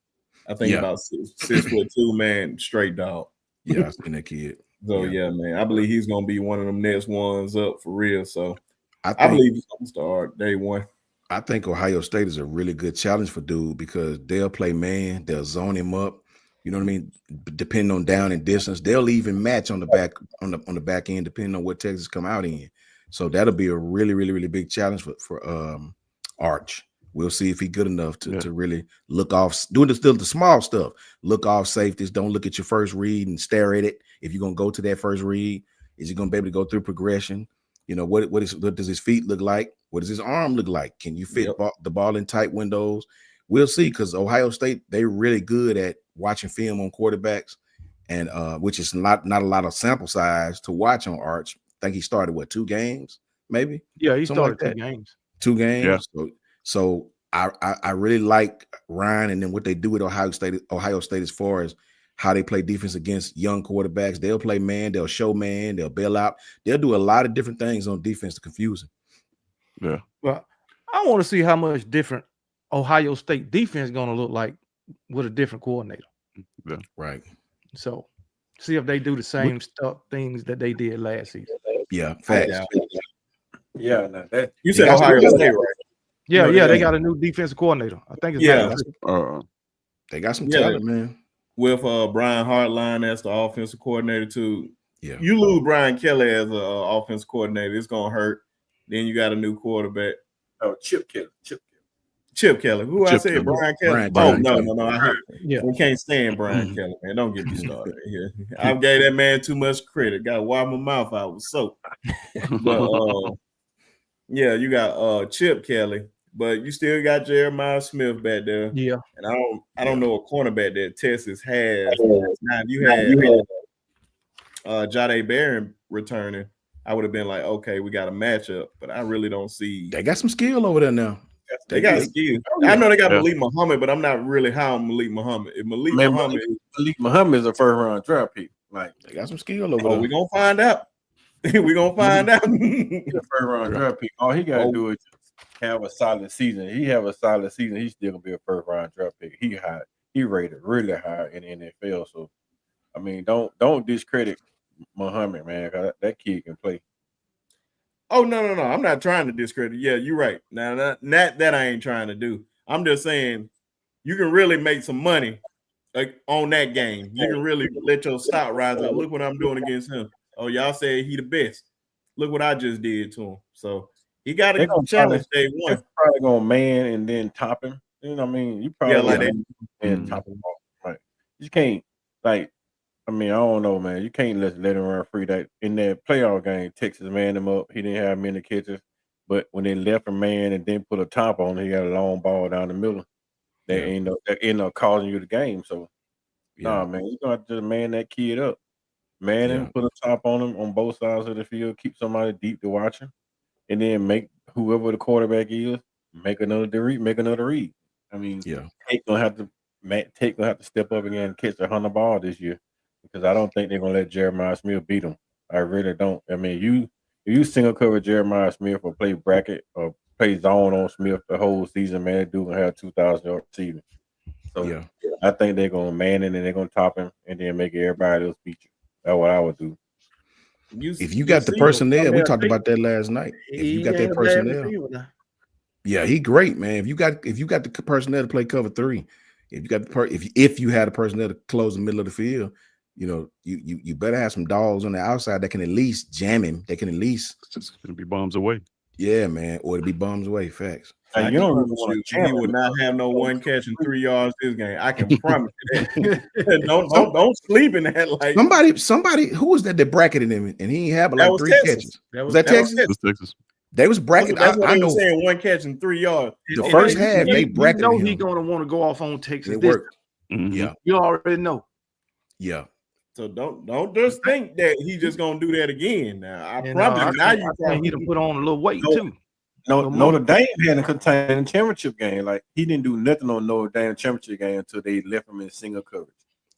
I think about 6'2" man, straight dog. Yeah, I've seen that kid. So yeah, man, I believe he's gonna be one of them next ones up for real. So I believe he's gonna start day one. I think Ohio State is a really good challenge for dude because they'll play man, they'll zone him up. You know what I mean? Depending on down and distance, they'll even match on the back end, depending on what Texas come out in. So that'll be a really, really, really big challenge for Arch. We'll see if he's good enough to really look off, doing the small stuff. Look off safeties. Don't look at your first read and stare at it. If you're gonna go to that first read, is he gonna be able to go through progression? You know, what does his feet look like? What does his arm look like? Can you fit the ball in tight windows? We'll see, because Ohio State, they're really good at watching film on quarterbacks, and which is not a lot of sample size to watch on Arch. I think he started 2 games, maybe. Yeah, he started 2 games. 2 games. Yeah. So I really like Ryan and then what they do with Ohio State as far as how they play defense against young quarterbacks. They'll play man, they'll show man, they'll bail out. They'll do a lot of different things on defense to confuse him. Yeah. Well, I want to see how much different Ohio State defense is going to look like with a different coordinator. Yeah. Right. So see if they do the same things that they did last season. Yeah, facts. Yeah, no, that you said Ohio State, right? Yeah, they got a new defensive coordinator. I think it's they got some talent, man. With Brian Hartline as the offensive coordinator too. Yeah, you lose Brian Kelly as an offensive coordinator, it's gonna hurt. Then you got a new quarterback. Oh, Chip Kelly. Who I said? Brian Kelly. No. I heard. Yeah, we can't stand Brian Kelly, man. Don't get me started here. I gave that man too much credit. Got to wipe my mouth out with soap. But yeah, you got Chip Kelly, but you still got Jeremiah Smith back there. Yeah, and I don't know a cornerback that Texas has. Now you had Jade Barron returning. I would have been like, okay, we got a matchup, but I really don't see. They got some skill over there now. They got skill. I know they got Malik Muhammad, but I'm not really high on Malik Muhammad. If Malik Muhammad is a first-round draft pick. Like, they got some skill over there. We're gonna find out. We're gonna find out. He's a first-round draft pick. All he gotta do is have a solid season. He have a solid season, he's still gonna be a first-round draft pick. He rated really high in the NFL. So, I mean, don't discredit Muhammad, man. That kid can play. Oh, no. I'm not trying to discredit. Yeah, you're right. Now, not that I ain't trying to do. I'm just saying you can really make some money on that game. You can really let your stock rise up. Look what I'm doing against him. Oh, y'all say he the best. Look what I just did to him. So he got to challenge day one. They're probably going to man and then top him. You know what I mean? You probably and top him off. Right. You can't, I don't know, man. You can't let him run free. That in that playoff game, Texas manned him up. He didn't have many catches, but when they left a man and then put a top on, he got a long ball down the middle. That end up causing you the game. So, nah, man, you gonna have to just man that kid up, man him, put a top on him on both sides of the field, keep somebody deep to watch him, and then make whoever the quarterback is make another read. I mean, Tate gonna have to step up again and catch 100 ball this year. Because I don't think they're gonna let Jeremiah Smith beat him. I really don't. I mean, if you single cover Jeremiah Smith or play bracket or play zone on Smith the whole season, man, that dude gonna have 2,000 yards receiving. So I think they're gonna man it and they're gonna top him and then make everybody else beat you. That's what I would do. If you got the personnel, we talked about that last night. If you got that personnel, yeah, he great, man. If you got the personnel to play cover 3, if you got if you had a personnel to close the middle of the field, you know, you better have some dogs on the outside that can at least jam him. They can at least It's gonna be bombs away. Yeah, man, or to be bombs away. Facts. You don't really want to. He will not have no 1 catch and 3 yards this game. I can promise you that. don't sleep in that. Like somebody who was that bracketed him and he ain't have like 3 catches. Was that Texas? It was Texas. They was bracketed. That's what I know. Saying 1 catch and 3 yards. The first half they bracketed him. He's gonna want to go off on Texas. It worked. Mm-hmm. Yeah, you already know. Yeah. So don't just think that he's just gonna do that again. Now I promise. Now you need to put on a little weight too. No, Notre Dame had a contending championship game. Like he didn't do nothing on Notre Dame championship game until they left him in single coverage.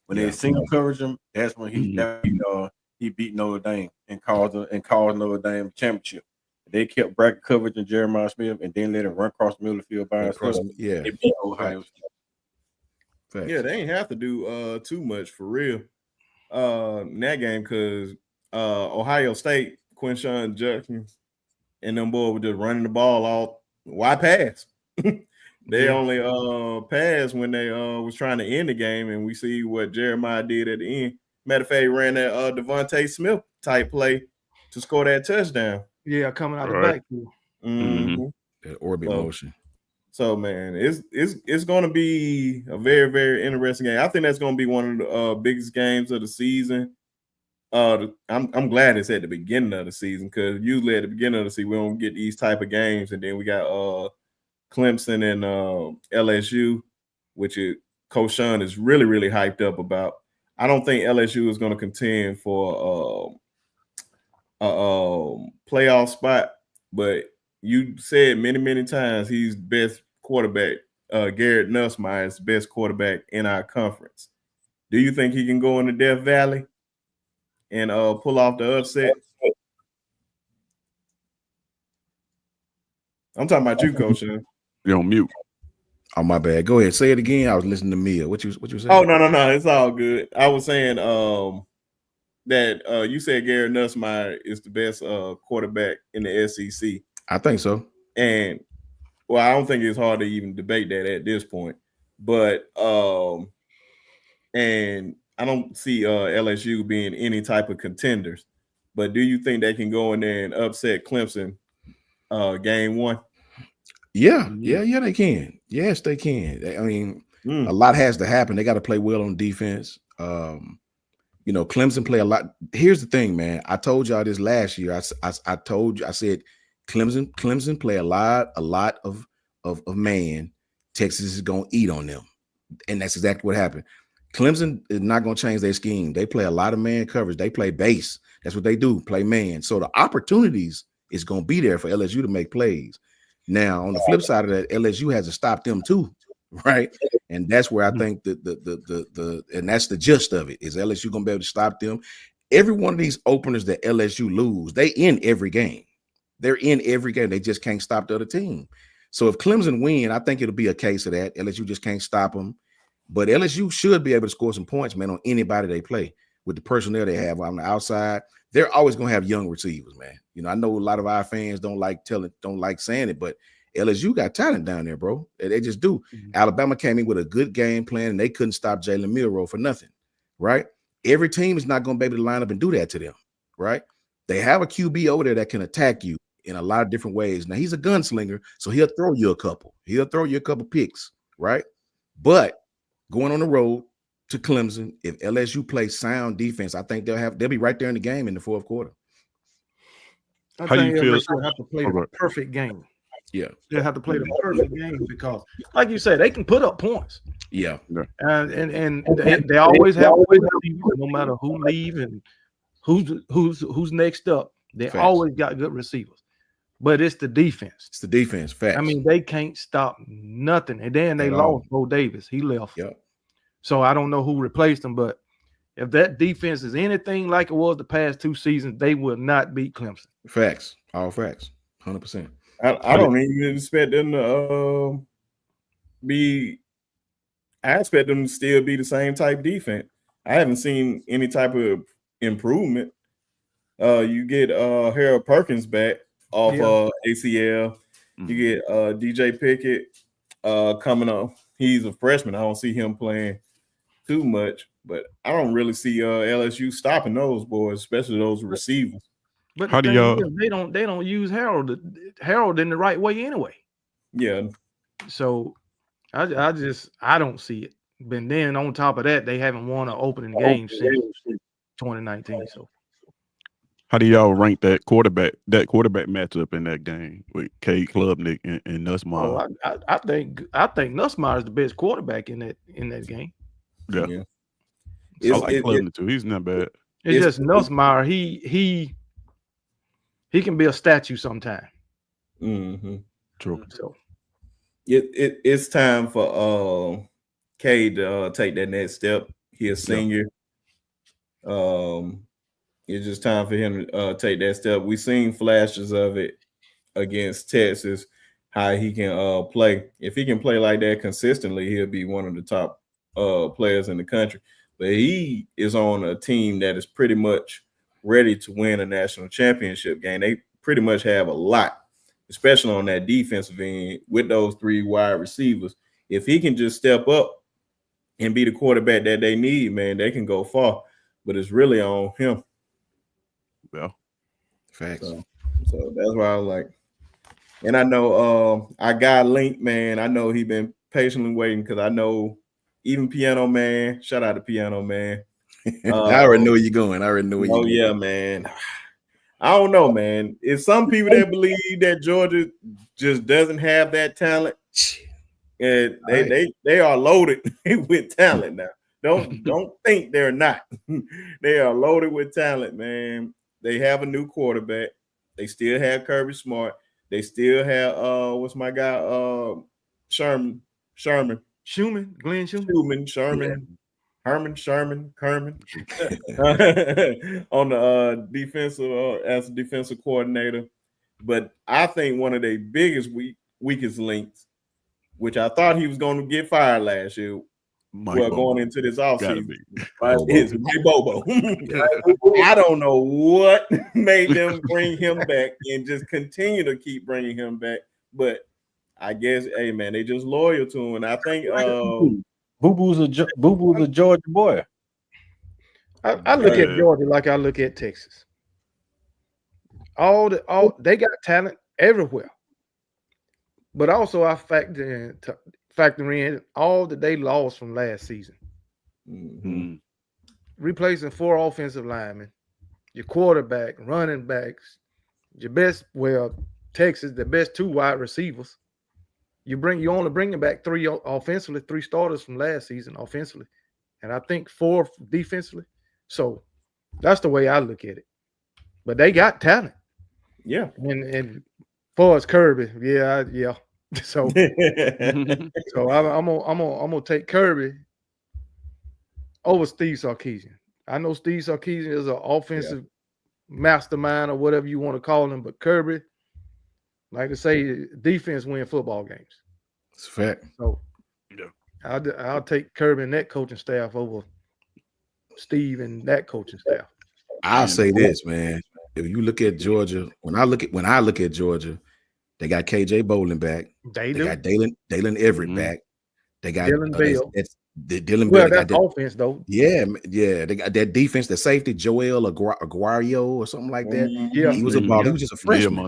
When they single coverage him, that's when he beat Notre Dame and caused Notre Dame championship. They kept bracket coverage in Jeremiah Smith and then let him run across the middle of the field by himself. Yeah, they beat Ohio State. Yeah, they ain't have to do too much for real in that game because Ohio State, Quinshon Judkins and them boys were just running the ball all. Why pass? They only passed when they was trying to end the game, and we see what Jeremiah did at the end. Matter of fact, he ran that Devontae Smith type play to score that touchdown. Yeah, coming out the backfield. That orbit motion. So man, it's going to be a very, very interesting game. I think that's going to be one of the biggest games of the season. I'm glad it's at the beginning of the season because usually at the beginning of the season we don't get these type of games, and then we got Clemson and LSU, which Coach Sean is really, really hyped up about. I don't think LSU is going to contend for a playoff spot, but you said many, many times he's best quarterback. Garrett Nussmeier is the best quarterback in our conference. Do you think he can go into Death Valley and pull off the upset? I'm talking about you, Coach. You're on mute. Oh, my bad. Go ahead. Say it again. I was listening to Mia. What you saying? Oh, no. It's all good. I was saying that you said Garrett Nussmeier is the best quarterback in the SEC. I think so. And well, I don't think it's hard to even debate that at this point. But and I don't see LSU being any type of contenders. But do you think they can go in there and upset Clemson game 1? Yeah, they can. Yes, they can. I mean, a lot has to happen. They got to play well on defense. You know, Clemson play a lot. Here's the thing, man. I told y'all this last year. I told you, I said Clemson play a lot of man. Texas is gonna eat on them, and that's exactly what happened. Clemson is not gonna change their scheme. They play a lot of man coverage. They play base. That's what they do. Play man. So the opportunities is gonna be there for LSU to make plays. Now, on the flip side of that, LSU has to stop them too, right? And that's where I think and that's the gist of it, is LSU gonna be able to stop them. Every one of these openers that LSU lose, they in every game. They're in every game. They just can't stop the other team. So if Clemson win, I think it'll be a case of that. LSU just can't stop them. But LSU should be able to score some points, man, on anybody they play with the personnel they have on the outside. They're always going to have young receivers, man. You know, I know a lot of our fans don't like saying it, but LSU got talent down there, bro. They just do. Alabama came in with a good game plan, and they couldn't stop Jalen Milroe for nothing, right? Every team is not going to be able to line up and do that to them, right? They have a QB over there that can attack you in a lot of different ways. Now, he's a gunslinger, so he'll throw you a couple. He'll throw you a couple picks, right? But going on the road to Clemson, if LSU plays sound defense, I think they'll be right there in the game in the fourth quarter. I think LSU have to play the perfect game. Yeah, they have to play the perfect game because, like you said, they can put up points. Yeah, and they always have, no matter who leave and who's next up. They always got good receivers, but it's the defense. It's the defense. Facts. I mean, they can't stop nothing. And then they lost Bo Davis. He left. Yeah. So I don't know who replaced him, but if that defense is anything like it was the past 2 seasons, they will not beat Clemson. Facts. All facts. 100%. I don't even expect them to be. I expect them to still be the same type defense. I haven't seen any type of improvement. You get Harold Perkins back off ACL. Mhm. You get DJ Pickett coming up. He's a freshman. I don't see him playing too much, but I don't really see LSU stopping those boys, especially those receivers. But How the do thing y'all? is, they don't use Harold in the right way anyway. Yeah, So I don't see it. But then on top of that, they haven't won an opening game since 2019. So How do y'all rank that quarterback matchup in that game with Cade Klubnik and Nussmeier? I think Nussmeier is the best quarterback in that game. Yeah. yeah. I like Klubnik too. He's not bad. It's just Nussmeier. He can be a statue sometime. Mm-hmm. True. So it's time for Cade to take that next step. He's a senior. It's just time for him to take that step. We've seen flashes of it against Texas, how he can play. If he can play like that consistently, he'll be one of the top players in the country. But he is on a team that is pretty much ready to win a national championship game. They pretty much have a lot, especially on that defensive end with those 3 wide receivers. If he can just step up and be the quarterback that they need, man, they can go far. But it's really on him. Well, Facts. So that's why I was like, and I know I got Link, man. I know he been patiently waiting because I know even Piano Man. Shout out to Piano Man. I already know where you're going. Oh yeah, man. I don't know, man. It's some people that believe that Georgia just doesn't have that talent, and they are loaded with talent now. Don't think they're not. They are loaded with talent, man. They have a new quarterback. They still have Kirby Smart. They still have what's my guy Sherman Glenn Schumann. Herman Kerman on the defensive as a defensive coordinator. But I think one of their biggest weakest links, which I thought he was going to get fired last year, going into this offseason, is Mike Bobo. I don't know what made them bring him back and just continue to keep bringing him back, but I guess, hey man, they just loyal to him. And I think Boo Boo's a Georgia boy. I look at Georgia like I look at Texas. All they got talent everywhere, but also I factor in all that they lost from last season. Mm-hmm. Replacing 4 offensive linemen, your quarterback, running backs, your best, Texas, the best 2 wide receivers. You only bringing back 3 offensively, 3 starters from last season offensively, and I think 4 defensively. So that's the way I look at it. But they got talent. Yeah. And far as Kirby, yeah. So I'm gonna take Kirby over Steve Sarkisian. I know Steve Sarkisian is an offensive mastermind or whatever you want to call him, but Kirby, like I say, defense win football games. It's a fact. So I'll take Kirby and that coaching staff over Steve and that coaching staff. I'll say this, man. If you look at Georgia, when I look at Georgia, they got KJ Bolin back. They got Dalen Everett back. They got Dylan Bell. Dylan Well, Bell. that's offense though. Yeah. They got that defense, the safety, Joel Aguario or something like that. Yeah, he was a ball. He was just a freshman.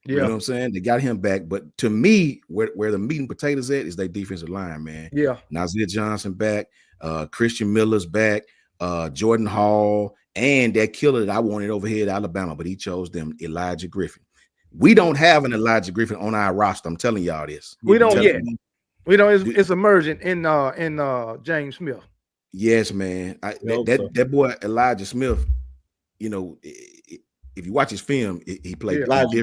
Yeah. You know what I'm saying? They got him back. But to me, where the meat and potatoes at is their defensive line, man. Yeah. Nazir Johnson back, Christian Miller's back, Jordan Hall, and that killer that I wanted over here at Alabama, but he chose them, Elijah Griffin. We don't have an Elijah Griffin on our roster. I'm telling y'all this. We don't yet. We don't. It's emerging in James Smith. Yes, man. That boy Elijah Smith. You know, if you watch his film, he played Elijah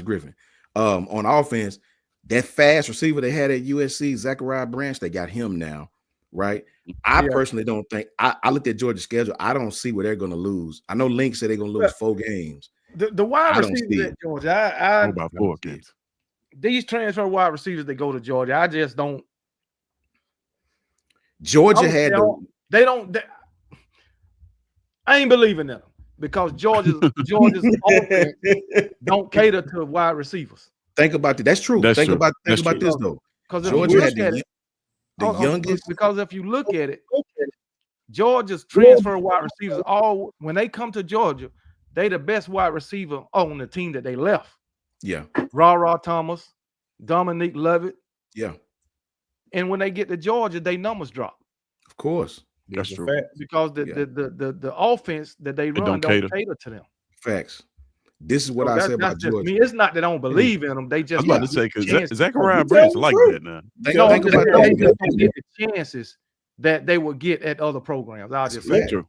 Griffin. On offense, that fast receiver they had at USC, Zachariah Branch, they got him now, right? I personally don't think. I looked at Georgia's schedule. I don't see where they're going to lose. I know Link said they're going to lose 4 games. The wide receivers at Georgia, I about 4 games. These transfer wide receivers that go to Georgia, I just don't. Georgia had I ain't believing them. because Georgia's offense don't cater to wide receivers. Think about it. That's true. Think about this though. Because Georgia had the youngest. Because if you look at it, Georgia's transfer wide receivers, all when they come to Georgia, they the best wide receiver on the team that they left. Yeah. Ra Thomas, Dominique Lovett. Yeah. And when they get to Georgia, they numbers drop. Of course. That's true. Because the offense that they run don't cater to them. Facts. This is what I said about Georgia. I mean, it's not that I don't believe in them. They just I was about to say because Zachariah Branch like that now. They just don't get the chances that they would get at other programs. I'll just say true.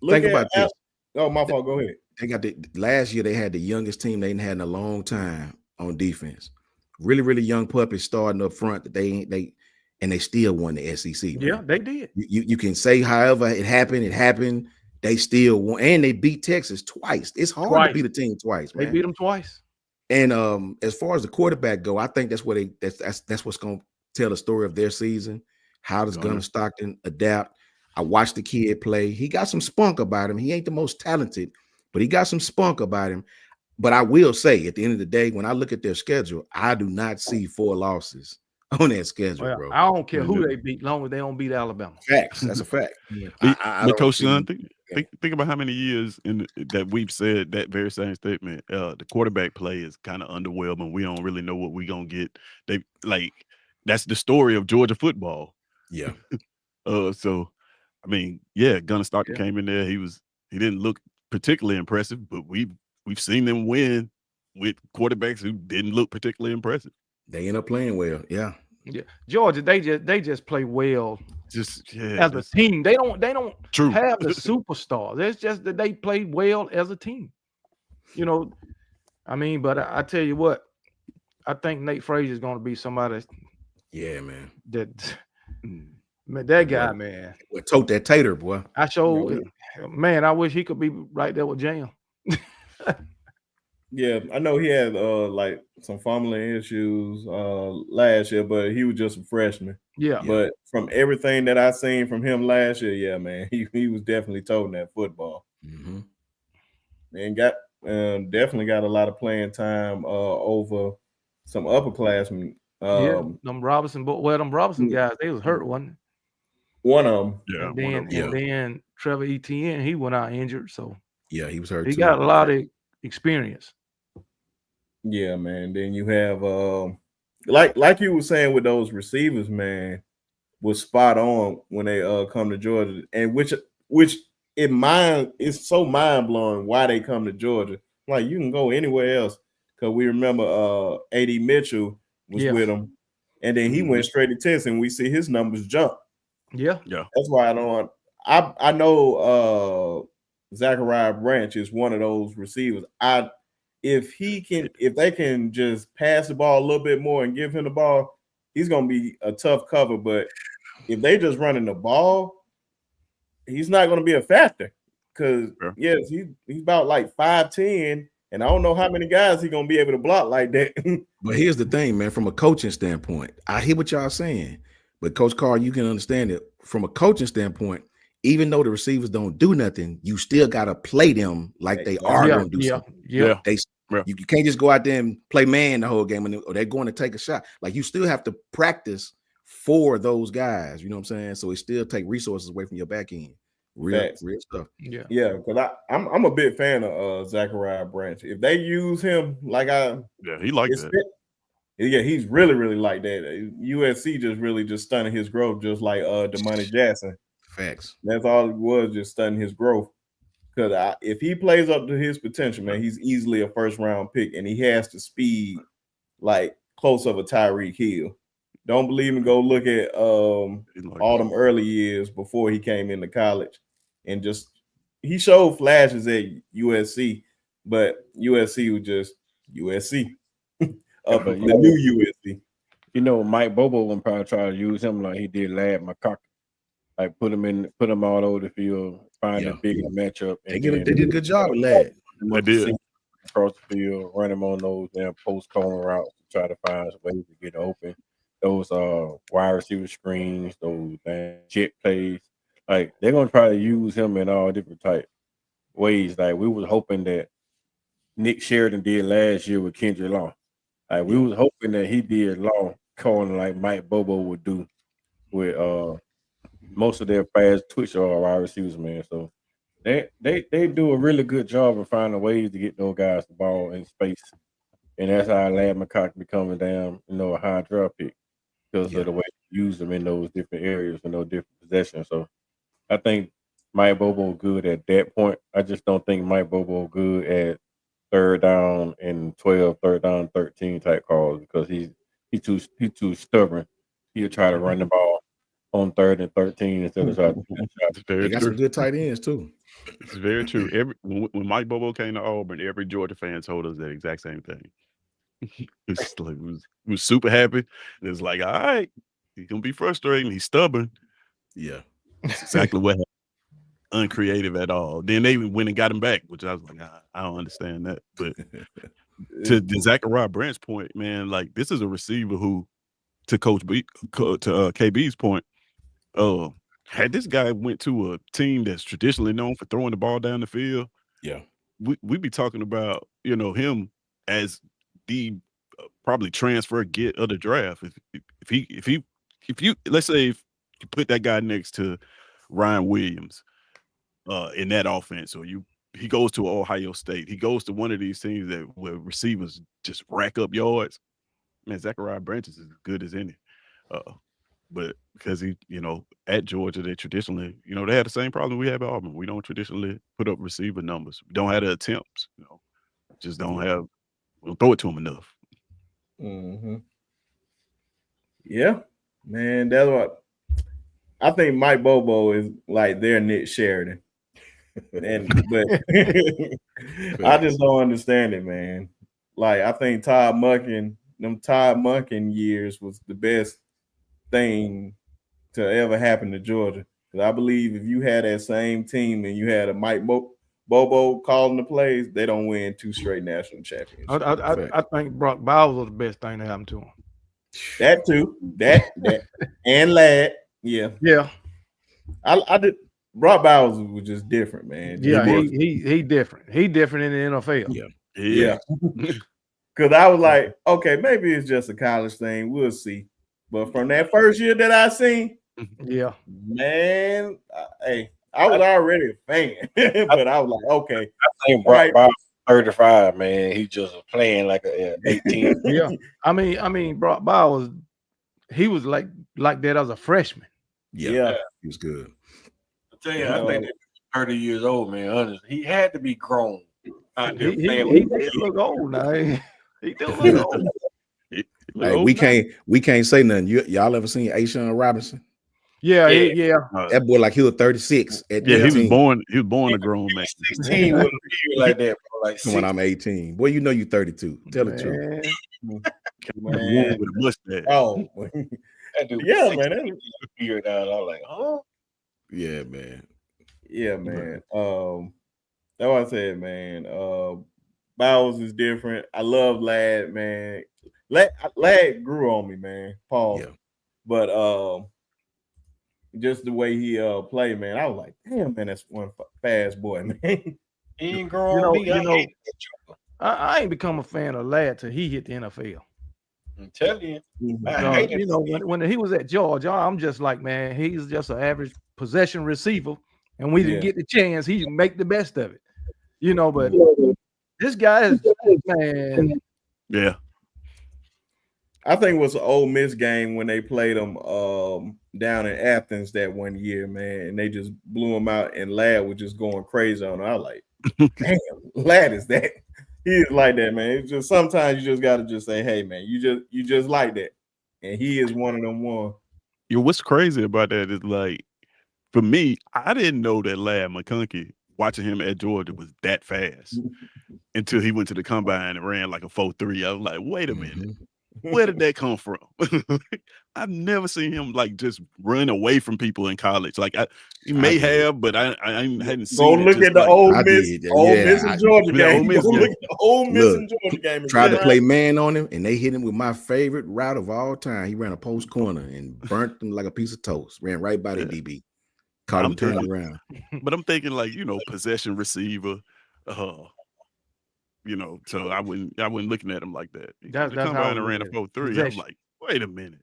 Think about this. Oh, my fault. Go ahead. They got last year. They had the youngest team they had in a long time on defense. Really, really young puppies starting up front. That they still won the SEC. Man. Yeah, they did. You can say however it happened. They still won, and they beat Texas twice. It's hard to beat a team twice, man. They beat them twice. And as far as the quarterback go, I think that's that's what's going to tell the story of their season. How does Gunnar Stockton adapt? I watched the kid play. He got some spunk about him. He ain't the most talented, but he got some spunk about him. But I will say, at the end of the day, when I look at their schedule, I do not see 4 losses on that schedule, bro. I don't care who they beat, long as they don't beat Alabama. Facts. That's a fact. But Coach Son, think about how many years that we've said that very same statement. The quarterback play is kind of underwhelming. We don't really know what we're gonna get. That's the story of Georgia football. Yeah. So I mean, Gunnar Stockton came in there. He didn't look particularly impressive, but we've seen them win with quarterbacks who didn't look particularly impressive. They end up playing well. Yeah. Georgia, they just play well. As a team. They don't have the superstars. It's just that they play well as a team. You know, I mean, but I tell you what, I think Nate Frazier is going to be somebody. Yeah, man. That guy, man. Tote that tater, boy. Man, I wish he could be right there with Jam. Yeah, I know he had like some fumbling issues last year, but he was just a freshman. Yeah. But from everything that I seen from him last year, yeah, man, he was definitely toting that football. Mm-hmm. And got definitely got a lot of playing time over some upperclassmen. Them Robinson guys, they was hurt, wasn't it? One of them. Yeah. And then Trevor Etienne, he went out injured, so yeah, he was hurt. He got a lot of experience. Yeah, man. Then you have like you were saying with those receivers, man, was spot on when they come to Georgia, and which it's so mind blowing why they come to Georgia. Like you can go anywhere else because we remember AD Mitchell was with him, and then he went straight to Texas, and we see his numbers jump. Yeah. That's why I know Zachariah Branch is one of those receivers. If they can just pass the ball a little bit more and give him the ball, he's gonna be a tough cover. But if they just running the ball, he's not gonna be a factor. Because he's about like 5'10", and I don't know how many guys he's gonna be able to block like that. But here's the thing, man. From a coaching standpoint, I hear what y'all saying, but Coach Carr, you can understand it from a coaching standpoint. Even though the receivers don't do nothing, you still gotta play them like they are going to do something. Yeah. You can't just go out there and play man the whole game, or they're going to take a shot. Like you still have to practice for those guys. You know what I'm saying? So it still take resources away from your back end. Real stuff. Yeah. Because I'm a big fan of Zachariah Branch. If they use him he like that. Yeah, he's really, really like that. USC just stunning his growth, just like Damani Jackson. Facts. That's all it was, just stunning his growth. Because if he plays up to his potential, man, he's easily a first-round pick, and he has the speed like close of a Tyreek Hill. Don't believe me? Go look at all them early years before he came into college, and he showed flashes at USC, but USC was just USC. The new USC. You know, Mike Bobo would probably try to use him like he did Lad McConkey. Like put him all over the field, find a bigger matchup. They did a good job with Lad. They did. Across the field, run him on those damn post corner routes to try to find ways to get open. Those wide receiver screens, those damn jet plays. Like they're gonna try to use him in all different types. ways. Like we was hoping that Nick Sheridan did last year with Kendrick Law. Like we was hoping that he did Law calling like Mike Bobo would do with most of their fast twitch or wide receivers, man. So they do a really good job of finding ways to get those guys the ball in space. And that's how Lad McCock becoming down, a high draft pick because of the way you use them in those different areas and those different possessions. So I think Mike Bobo good at that point. I just don't think Mike Bobo good at third down and 12, third down, 13 type calls because he's too stubborn. He'll try to run the ball on 3rd and 13 instead of trying to. They got some good tight ends too. It's very true. When Mike Bobo came to Auburn, every Georgia fan told us that exact same thing. We was super happy. And it's like, all right, he's gonna be frustrating. He's stubborn. Yeah, that's exactly what happened. Uncreative at all. Then they went and got him back, which I was like, I don't understand that. But to Zachariah Brandt's point, man, like this is a receiver who, to KB's point, had this guy went to a team that's traditionally known for throwing the ball down the field, we'd be talking about him as the probably transfer get of the draft. If you let's say if you put that guy next to Ryan Williams in that offense, or he goes to Ohio State, he goes to one of these teams where receivers just rack up yards, man, Zachariah Brandt is as good as any. But because he, at Georgia, they traditionally, they had the same problem we have at Auburn. We don't traditionally put up receiver numbers. We don't have the attempts, just don't throw it to them enough. Mm-hmm. Yeah, man, that's what I think. Mike Bobo is like their Nick Sheridan, but I just don't understand it, man. Like I think Todd Monken years was the best thing to ever happen to Georgia. Because I believe if you had that same team and you had a Mike Bobo calling the plays, they don't win 2 straight national championships. I think Brock Bowers was the best thing that happened to him. That too. That and Ladd. Yeah. I did. Brock Bowers was just different, man. Yeah, he different. He different in the NFL. Yeah. Because I was like, okay, maybe it's just a college thing. We'll see. But from that first year that I seen, man, I was already a fan. But I was like, okay. I think Brock Bowers 35, man. He just was playing like a 18. Yeah. I mean, Brock Bowers, he was like that as a freshman. Yeah. He was good. I tell you, I think 30 years old, man. Honestly, he had to be grown. He did look old now. He did look old. Hey, we can't say nothing. Y'all ever seen Ashawn Robinson? Yeah. That boy like he was 36. He was born a grown man. 16 wouldn't be like that, bro. Like when I'm 18. Boy, you know you 32. Tell the truth. Man. With a mustache. Oh, yeah, man. That weird out. I was like, huh? Yeah, man. Yeah, man. That's what I said, man. Bowers is different. I love Ladd, man. Ladd grew on me, man. Paul. Yeah. But just the way he played, man, I was like, damn, man, that's one fast boy, man. He ain't growing on me. I ain't become a fan of Ladd till he hit the NFL. I'm telling you. When he was at Georgia, I'm just like, man, he's just an average possession receiver, and we didn't get the chance. He make the best of it, But this guy is, man. Yeah. I think it was an Ole Miss game when they played them down in Athens that one year, man, and they just blew him out, and Ladd was just going crazy on him. I was like, damn, Ladd is that. He is like that, man. It's just sometimes you just got to just say, hey, man, you just like that, and he is one of them one. What's crazy about that is like, for me, I didn't know that Ladd McConkey, watching him at Georgia, was that fast until he went to the combine and ran like a 4.3. I was like, wait a minute. Where did that come from? I've never seen him like just run away from people in college. Like he may have, but I hadn't seen. Go look at the Ole Miss and Georgia game. Look at the Ole Miss and Georgia game. Tried to play man on him, and they hit him with my favorite route of all time. He ran a post corner and burnt him like a piece of toast. Ran right by the DB. Caught him turning around. But I'm thinking like, possession receiver. So I wasn't looking at him like that. That's come how by I and look ran a at it. 4.3. I'm like, wait a minute.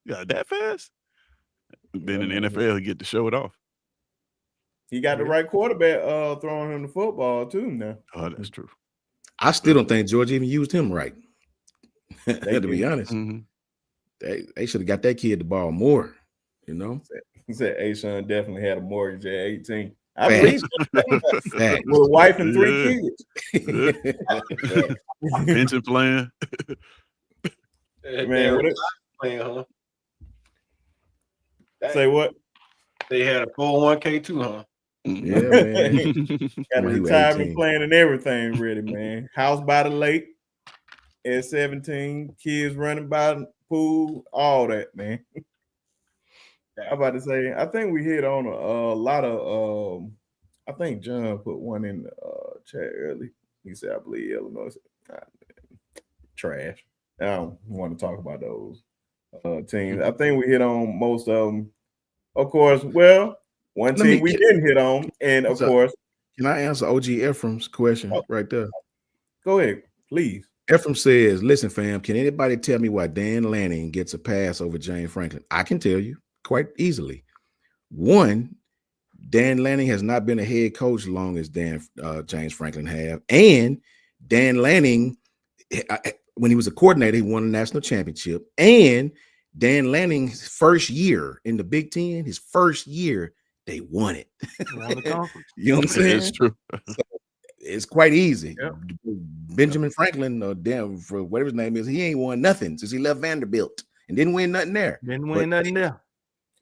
Yeah, that fast? Then in the NFL, he get to show it off. He got the right quarterback throwing him the football too now. Oh, that's true. I still don't think Georgia even used him right. To be honest, they should have got that kid the ball more. He said A-Shun definitely had a mortgage at 18. I Facts. believe Facts. with a wife and 3 kids. Pension plan. Man, what playing, huh? Say what? They had a 401k too, huh? Yeah, man. Got a retirement plan and everything ready, man. House by the lake at 17, kids running by the pool, all that, man. I'm about to say, I think we hit on a lot of I think John put one in the chat early. He said, I believe Illinois. Trash. I don't want to talk about those teams. I think we hit on most of them. Of course, well, one team we didn't hit on, and of course. Can I answer OG Ephraim's question right there? Go ahead, please. Ephraim says, listen, fam, can anybody tell me why Dan Lanning gets a pass over James Franklin? I can tell you quite easily. One, Dan Lanning has not been a head coach as long as James Franklin have. And Dan Lanning, when he was a coordinator, he won a national championship. And Dan Lanning's first year in the Big Ten, his first year, they won it. Won the conference. You know what I'm saying? It's true. So it's quite easy. Yep. Benjamin Franklin, or damn, for whatever his name is, he ain't won nothing since he left Vanderbilt and didn't win nothing there.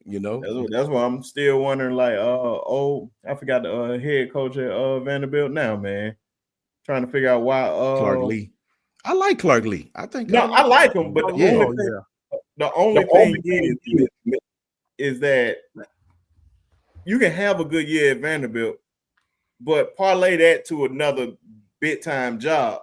That's why I'm still wondering, like, I forgot the head coach at Vanderbilt now, man. Trying to figure out why Clark Lee. I like Clark Lee. I like him, but the only thing is that you can have a good year at Vanderbilt, but parlay that to another big time job.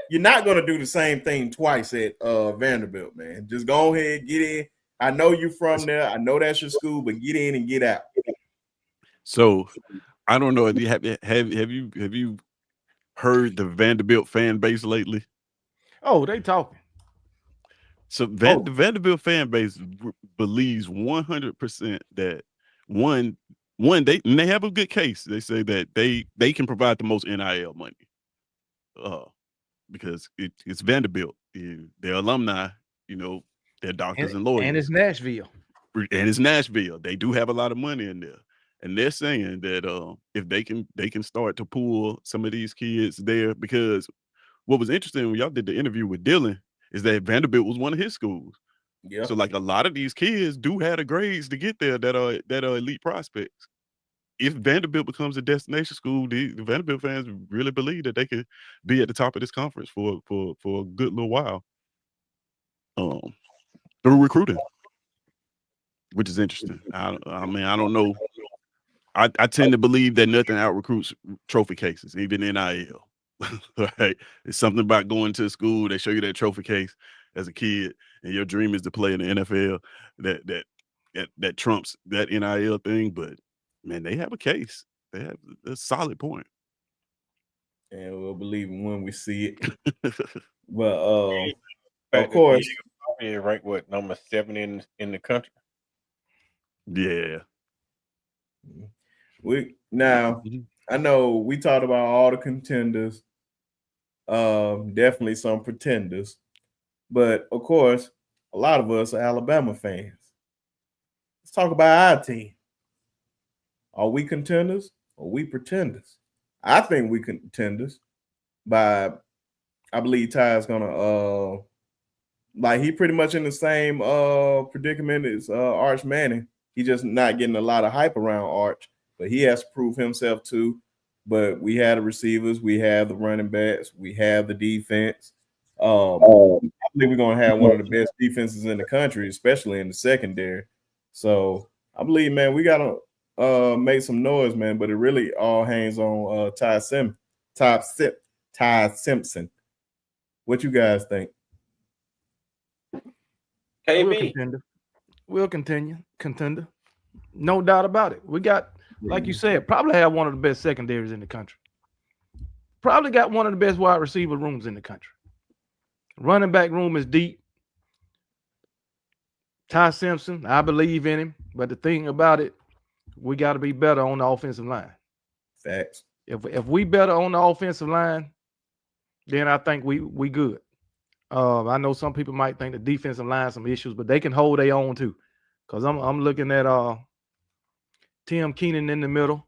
You're not going to do the same thing twice at Vanderbilt, man. Just go ahead, get in. I know you're from there. I know that's your school, but get in and get out. So I don't know if you have you heard the Vanderbilt fan base lately? Oh, they talking. So the Vanderbilt fan base believes 100% that one they have a good case. They say that they can provide the most NIL money, because it's Vanderbilt. They're alumni, they're doctors and lawyers, and it's Nashville. They do have a lot of money in there, and they're saying that if they can start to pull some of these kids there, because what was interesting when y'all did the interview with Dylan is that Vanderbilt was one of his schools. Yeah. So like a lot of these kids do have the grades to get there that are elite prospects. If Vanderbilt becomes a destination school, the Vanderbilt fans really believe that they could be at the top of this conference for a good little while. Through recruiting, which is interesting. I don't know. I tend to believe that nothing out recruits trophy cases, even NIL. Right? It's something about going to school. They show you that trophy case as a kid, and your dream is to play in the NFL. That trumps that NIL thing. But man, they have a case. They have a solid point. And we'll believe them when we see it. But of course, ranked what, number 7 in the country? Yeah. I know we talked about all the contenders, definitely some pretenders, but of course, a lot of us are Alabama fans. Let's talk about our team. Are we contenders or we pretenders? I think we contenders. I believe Ty's gonna he pretty much in the same predicament as Arch Manning. He just not getting a lot of hype around Arch, but he has to prove himself too. But we have the receivers, we have the running backs, we have the defense. I believe we're gonna have one of the best defenses in the country, especially in the secondary. So I believe, man, we gotta make some noise, man. But it really all hangs on Ty Simpson. What you guys think? KB. We'll continue. Contender. No doubt about it. We got, like you said, probably have one of the best secondaries in the country. Probably got one of the best wide receiver rooms in the country. Running back room is deep. Ty Simpson, I believe in him. But the thing about it, we got to be better on the offensive line. Facts. If we better on the offensive line, then I think we good. I know some people might think the defensive line some issues, but they can hold their own too. Because I'm looking at Tim Keenan in the middle,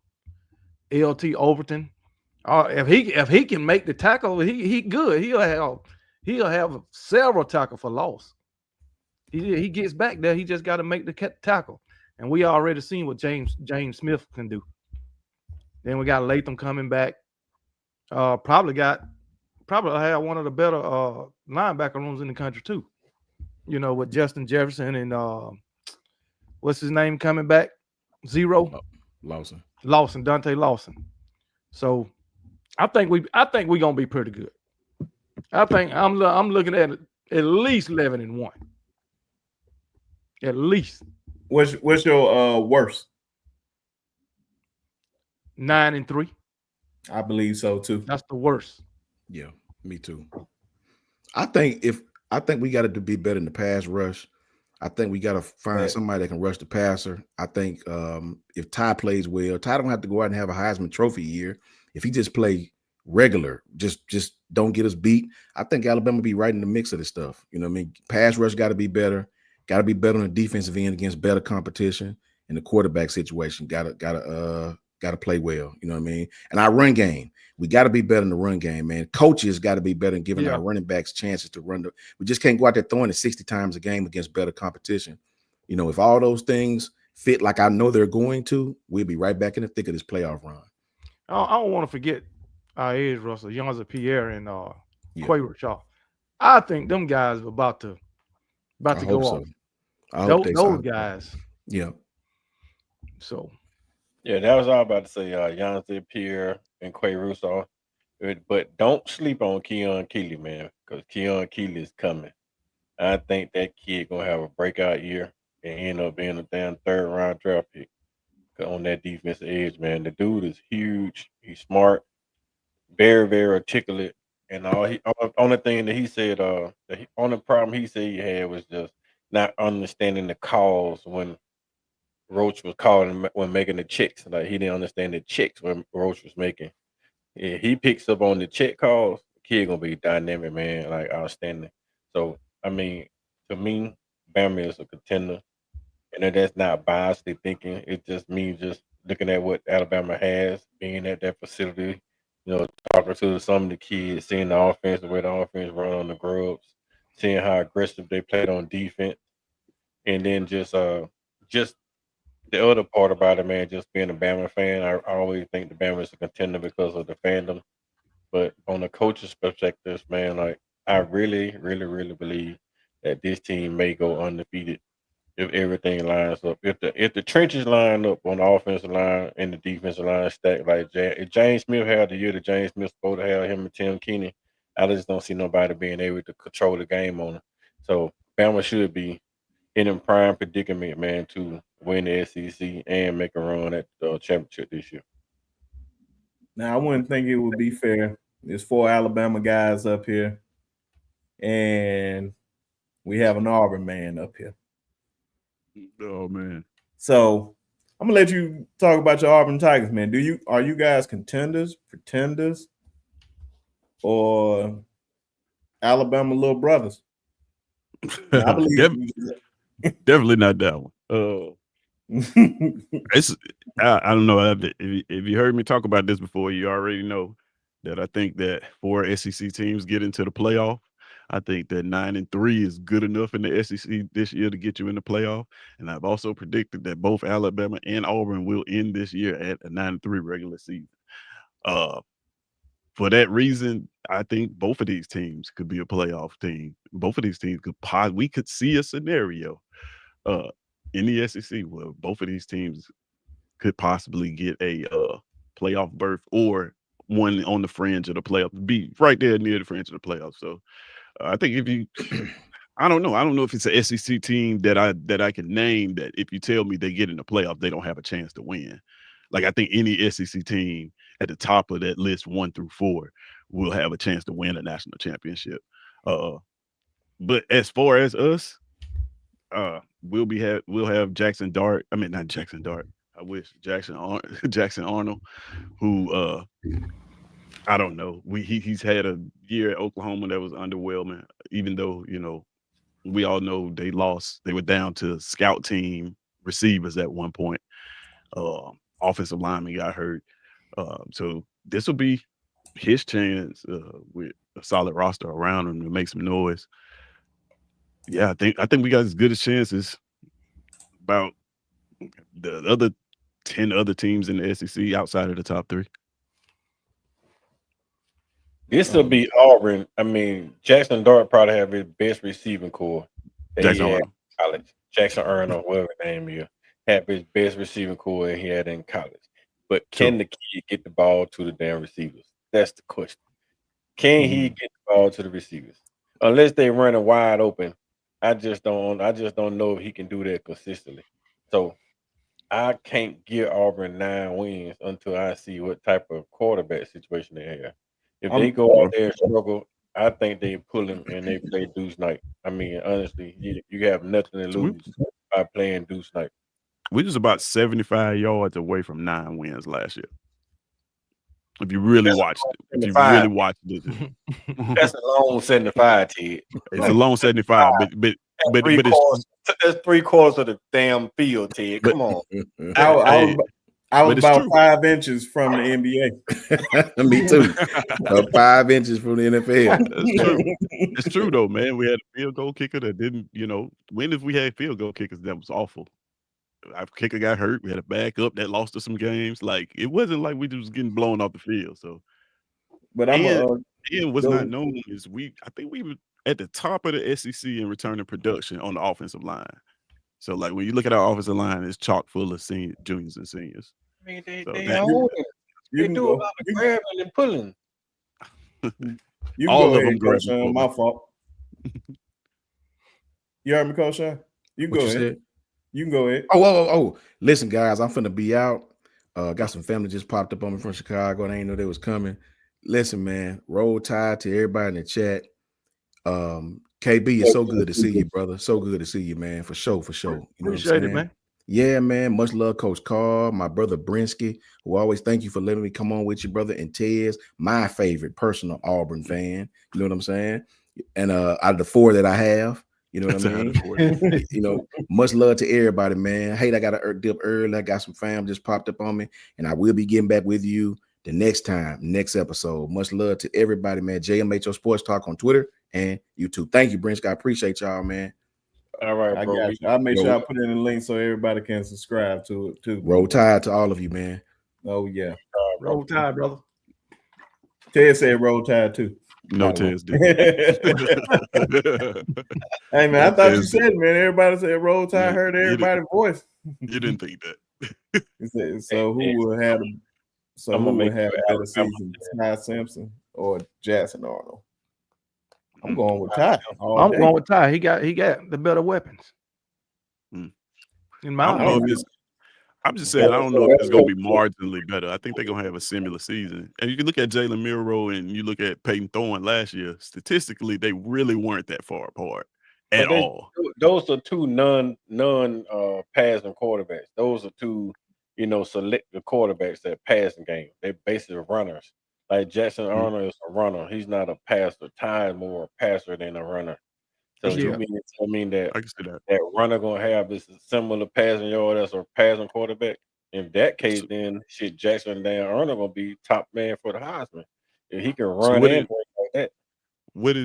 LT Overton. If he can make the tackle, he good. He'll have several tackle for loss. He gets back there. He just got to make the tackle, and we already seen what James Smith can do. Then we got Latham coming back. Probably have one of the better linebacker rooms in the country too. You know, with Justin Jefferson and what's his name coming back? Zero. Lawson, Dante Lawson. So I think we gonna be pretty good. I think I'm looking at least 11-1. At least. What's your worst? 9-3. I believe so too. That's the worst. Yeah, me too. I think we got to be better in the pass rush. I think we got to find somebody that can rush the passer. I think if Ty plays well, Ty don't have to go out and have a Heisman Trophy year. If he just play regular, just don't get us beat, I think Alabama be right in the mix of this stuff. You know what I mean? Pass rush got to be better. Got to be better on the defensive end against better competition. And the quarterback situation got to play well. You know what I mean? And our run game, we got to be better in the run game, man. Coaches got to be better in giving our running backs chances to run. We just can't go out there throwing it 60 times a game against better competition. You know, if all those things fit like I know they're going to, we'll be right back in the thick of this playoff run. I don't want to forget our edge Russell, Yonza Pierre, and Quay Shaw. I think them guys are about to go off. Those guys. Yeah. So. Yeah, that was all about to say. Yonza Pierre and Quay Russo, but don't sleep on Keon Keeley, man, because Keon Keeley is coming. I think that kid gonna have a breakout year and end up being a damn 3rd round draft pick on that defensive edge, man. The dude is huge. He's smart, very, very articulate, and only thing that he said, the only problem he said he had was just not understanding the calls when Roach was calling when making the checks. Like he didn't understand the checks when Roach was making. Yeah, he picks up on the check calls. The kid gonna be dynamic, man, like outstanding. So I mean, to me, Bama is a contender, and that's not biasly thinking. It just means just looking at what Alabama has, being at that facility, you know, talking to some of the kids, seeing the offense, the way the offense run on the grubs, seeing how aggressive they played on defense, and then just the other part about it, man, just being a Bama fan, I always think the Bama is a contender because of the fandom. But on the coach's perspective, man, like I really, really, really believe that this team may go undefeated if everything lines up. If the trenches line up on the offensive line and the defensive line stacked like if James Smith had the year that James Smith supposed to have, him and Tim Keenan, I just don't see nobody being able to control the game on it. So Bama should be in a prime predicament, man, to win the SEC and make a run at the championship this year. Now, I wouldn't think it would be fair. There's 4 Alabama guys up here, and we have an Auburn man up here. Oh, man. So I'm gonna let you talk about your Auburn Tigers, man. Are you guys contenders, pretenders, or Alabama little brothers? I believe definitely not that one. I don't know if you heard me talk about this before. You already know that I think that 4 SEC teams get into the playoff. I think that 9-3 is good enough in the SEC this year to get you in the playoff. And I've also predicted that both Alabama and Auburn will end this year at a 9-3 regular season. For that reason, I think both of these teams could be a playoff team. Both of these teams we could see a scenario in the SEC where both of these teams could possibly get a playoff berth or one on the fringe of the playoffs, be right there near the fringe of the playoffs. So I think if you I don't know. I don't know if it's an SEC team that I can name that if you tell me they get in the playoff, they don't have a chance to win. Like I think any SEC team at the top of that list, 1 through 4, will have a chance to win a national championship. But as far as us, we'll have Jackson Dart. I mean, not Jackson Dart. I wish Jackson Arnold, who I don't know. He's had a year at Oklahoma that was underwhelming. Even though we all know they lost. They were down to scout team receivers at one point. Offensive lineman got hurt. So this will be his chance with a solid roster around him to make some noise. Yeah, I think we got as good a chances about the other 10 other teams in the SEC outside of the top 3. This will be Auburn. I mean, Jackson Dart probably have his best receiving core that Jackson he had Arnold. in college. Jackson Arnold, whatever his name is, had his best receiving core that he had in college. But can the kid get the ball to the damn receivers? That's the question. Can he get the ball to the receivers? Unless they run it wide open, I just don't know if he can do that consistently. So I can't give Auburn 9 wins until I see what type of quarterback situation they have. If they go out there and struggle, I think they pull him and they play Deuce Knight. I mean, honestly, you have nothing to lose by playing Deuce Knight. We was about 75 yards away from 9 wins last year. If you really watched it, That's a long 75, Ted. It's a long 75, but that's 3/4 of the damn field, Ted. Come on. I was about 5 inches from the NBA. Me too. About 5 inches from the NFL. That's true. It's true though, man. We had a field goal kicker that didn't, when if we had field goal kickers, that was awful. Our kicker got hurt. We had a backup that lost us some games. Like it wasn't like we was getting blown off the field. So, but Ian was not known as I think we were at the top of the SEC in returning production on the offensive line. So, like when you look at our offensive line, it's chock full of juniors and seniors. I mean, they do a lot of grabbing and pulling. All of them grabbing. My fault. You heard me, Coach Sean? You can go ahead. You can go ahead. Oh. Listen, guys, I'm finna be out. Got some family just popped up on me from Chicago. And I didn't know they was coming. Listen, man, roll tide to everybody in the chat. KB, it's so good to see you, brother. So good to see you, man. For sure. You know Appreciate it, man. Yeah, man. Much love, Coach Carl, my brother Brinsky, who always thank you for letting me come on with you, brother. And Tez, my favorite personal Auburn fan. You know what I'm saying? And out of the 4 that I have, you know what I mean? Much love to everybody, man. Hey, I got a dip early. I got some fam just popped up on me, and I will be getting back with you the next episode. Much love to everybody, man. JMHO Sports Talk on Twitter and YouTube. Thank you, Brinsky. I appreciate y'all, man. All right, I got you. I'll make sure I put in a link so everybody can subscribe to it too. Roll Tide to all of you, man. Oh yeah, Roll Tide, brother. Ted said Roll Tide too. No, Tez did. Hey man, I thought you said it, man. Everybody said Roll Tide. I heard everybody's voice. You didn't think that. So who will have? So who will have a better season, Ty Simpson or Jackson Arnold? I'm going with Ty. I'm going with Ty. He got the better weapons. In my opinion. I'm just saying, I don't know if it's going to be marginally better. I think they're going to have a similar season. And you can look at Jalen Milroe and you look at Peyton Thorne last year. Statistically, they really weren't that far apart at all. Those are 2 non passing quarterbacks. Those are 2, selective quarterbacks that passing game. They're basically runners. Like Jackson Arnold is a runner. He's not a passer. Ty is more a passer than a runner. So you mean that I can see that runner gonna have this similar passing yard as a passing quarterback? In that case, then Jackson and Dan Arnold gonna be top man for the Heisman. If he can run like that. What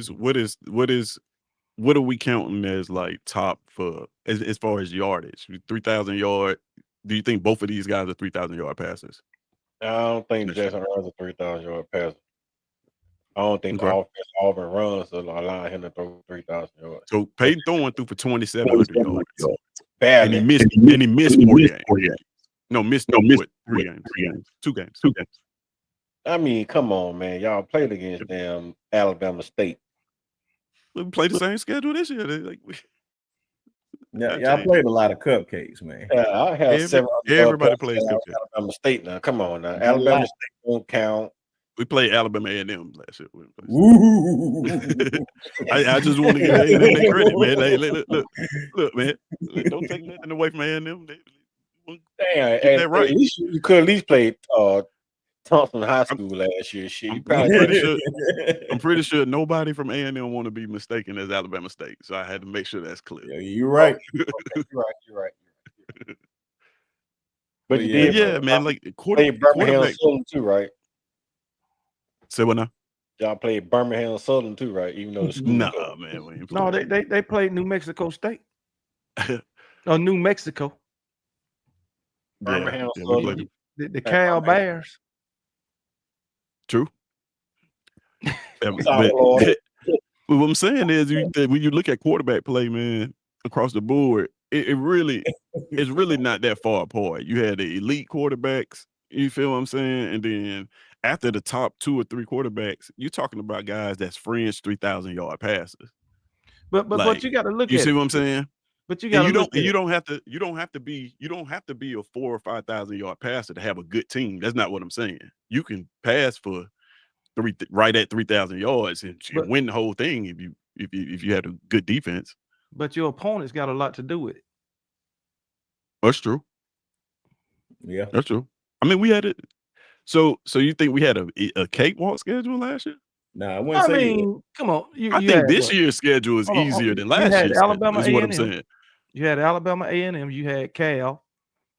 are we counting as like top for as far as yardage? 3,000 yard. Do you think both of these guys are 3,000 yard passers? I don't think Jackson Arnold's a 3,000 yard passer. I don't think the offense Auburn runs to allow him to throw 3,000 yards. So Peyton Thorne threw for 2,700 yards. Badly. And he missed 4 games. No, missed 3 games. 2 games. I mean, come on, man. Y'all played against damn Alabama State. We play the same schedule this year. Like, y'all played a lot of cupcakes, man. Yeah, I have several. Everybody plays cupcakes. Alabama State now. Come on now. Alabama State won't count. We played Alabama A&M last year. Ooh. I just want to give A&M their credit, man. Hey, look, man. Don't take nothing away from A&M. Damn, Get that right. You could at least play Thompson High School last year. Shit, I'm pretty sure nobody from A&M want to be mistaken as Alabama State, so I had to make sure that's clear. Yeah, you're right. You're right. But you did, yeah, man. Like Birmingham Southern too, right? Say what now? Y'all played Birmingham Southern too, right? Even though the school. Nah, man. No, they played New Mexico State. Or New Mexico. Birmingham Southern. The Cal Bears. True. But what I'm saying is, when you look at quarterback play, man, across the board, it's really not that far apart. You had the elite quarterbacks, you feel what I'm saying? And then after the top 2 or 3 quarterbacks, you're talking about guys that's fringe 3,000-yard passes. But you got to look at you see what I'm saying? But you got to you don't have to be a 4,000 or 5,000-yard passer to have a good team. That's not what I'm saying. You can pass for right at 3,000 yards and win the whole thing if you had a good defense. But your opponent's got a lot to do with it. That's true. Yeah, that's true. I mean, we had it. So you think we had a cakewalk schedule last year? Nah, I wouldn't say. Come on. I think this year's schedule is easier than last year's. Alabama is what I'm saying. You had Alabama A&M. You had Cal,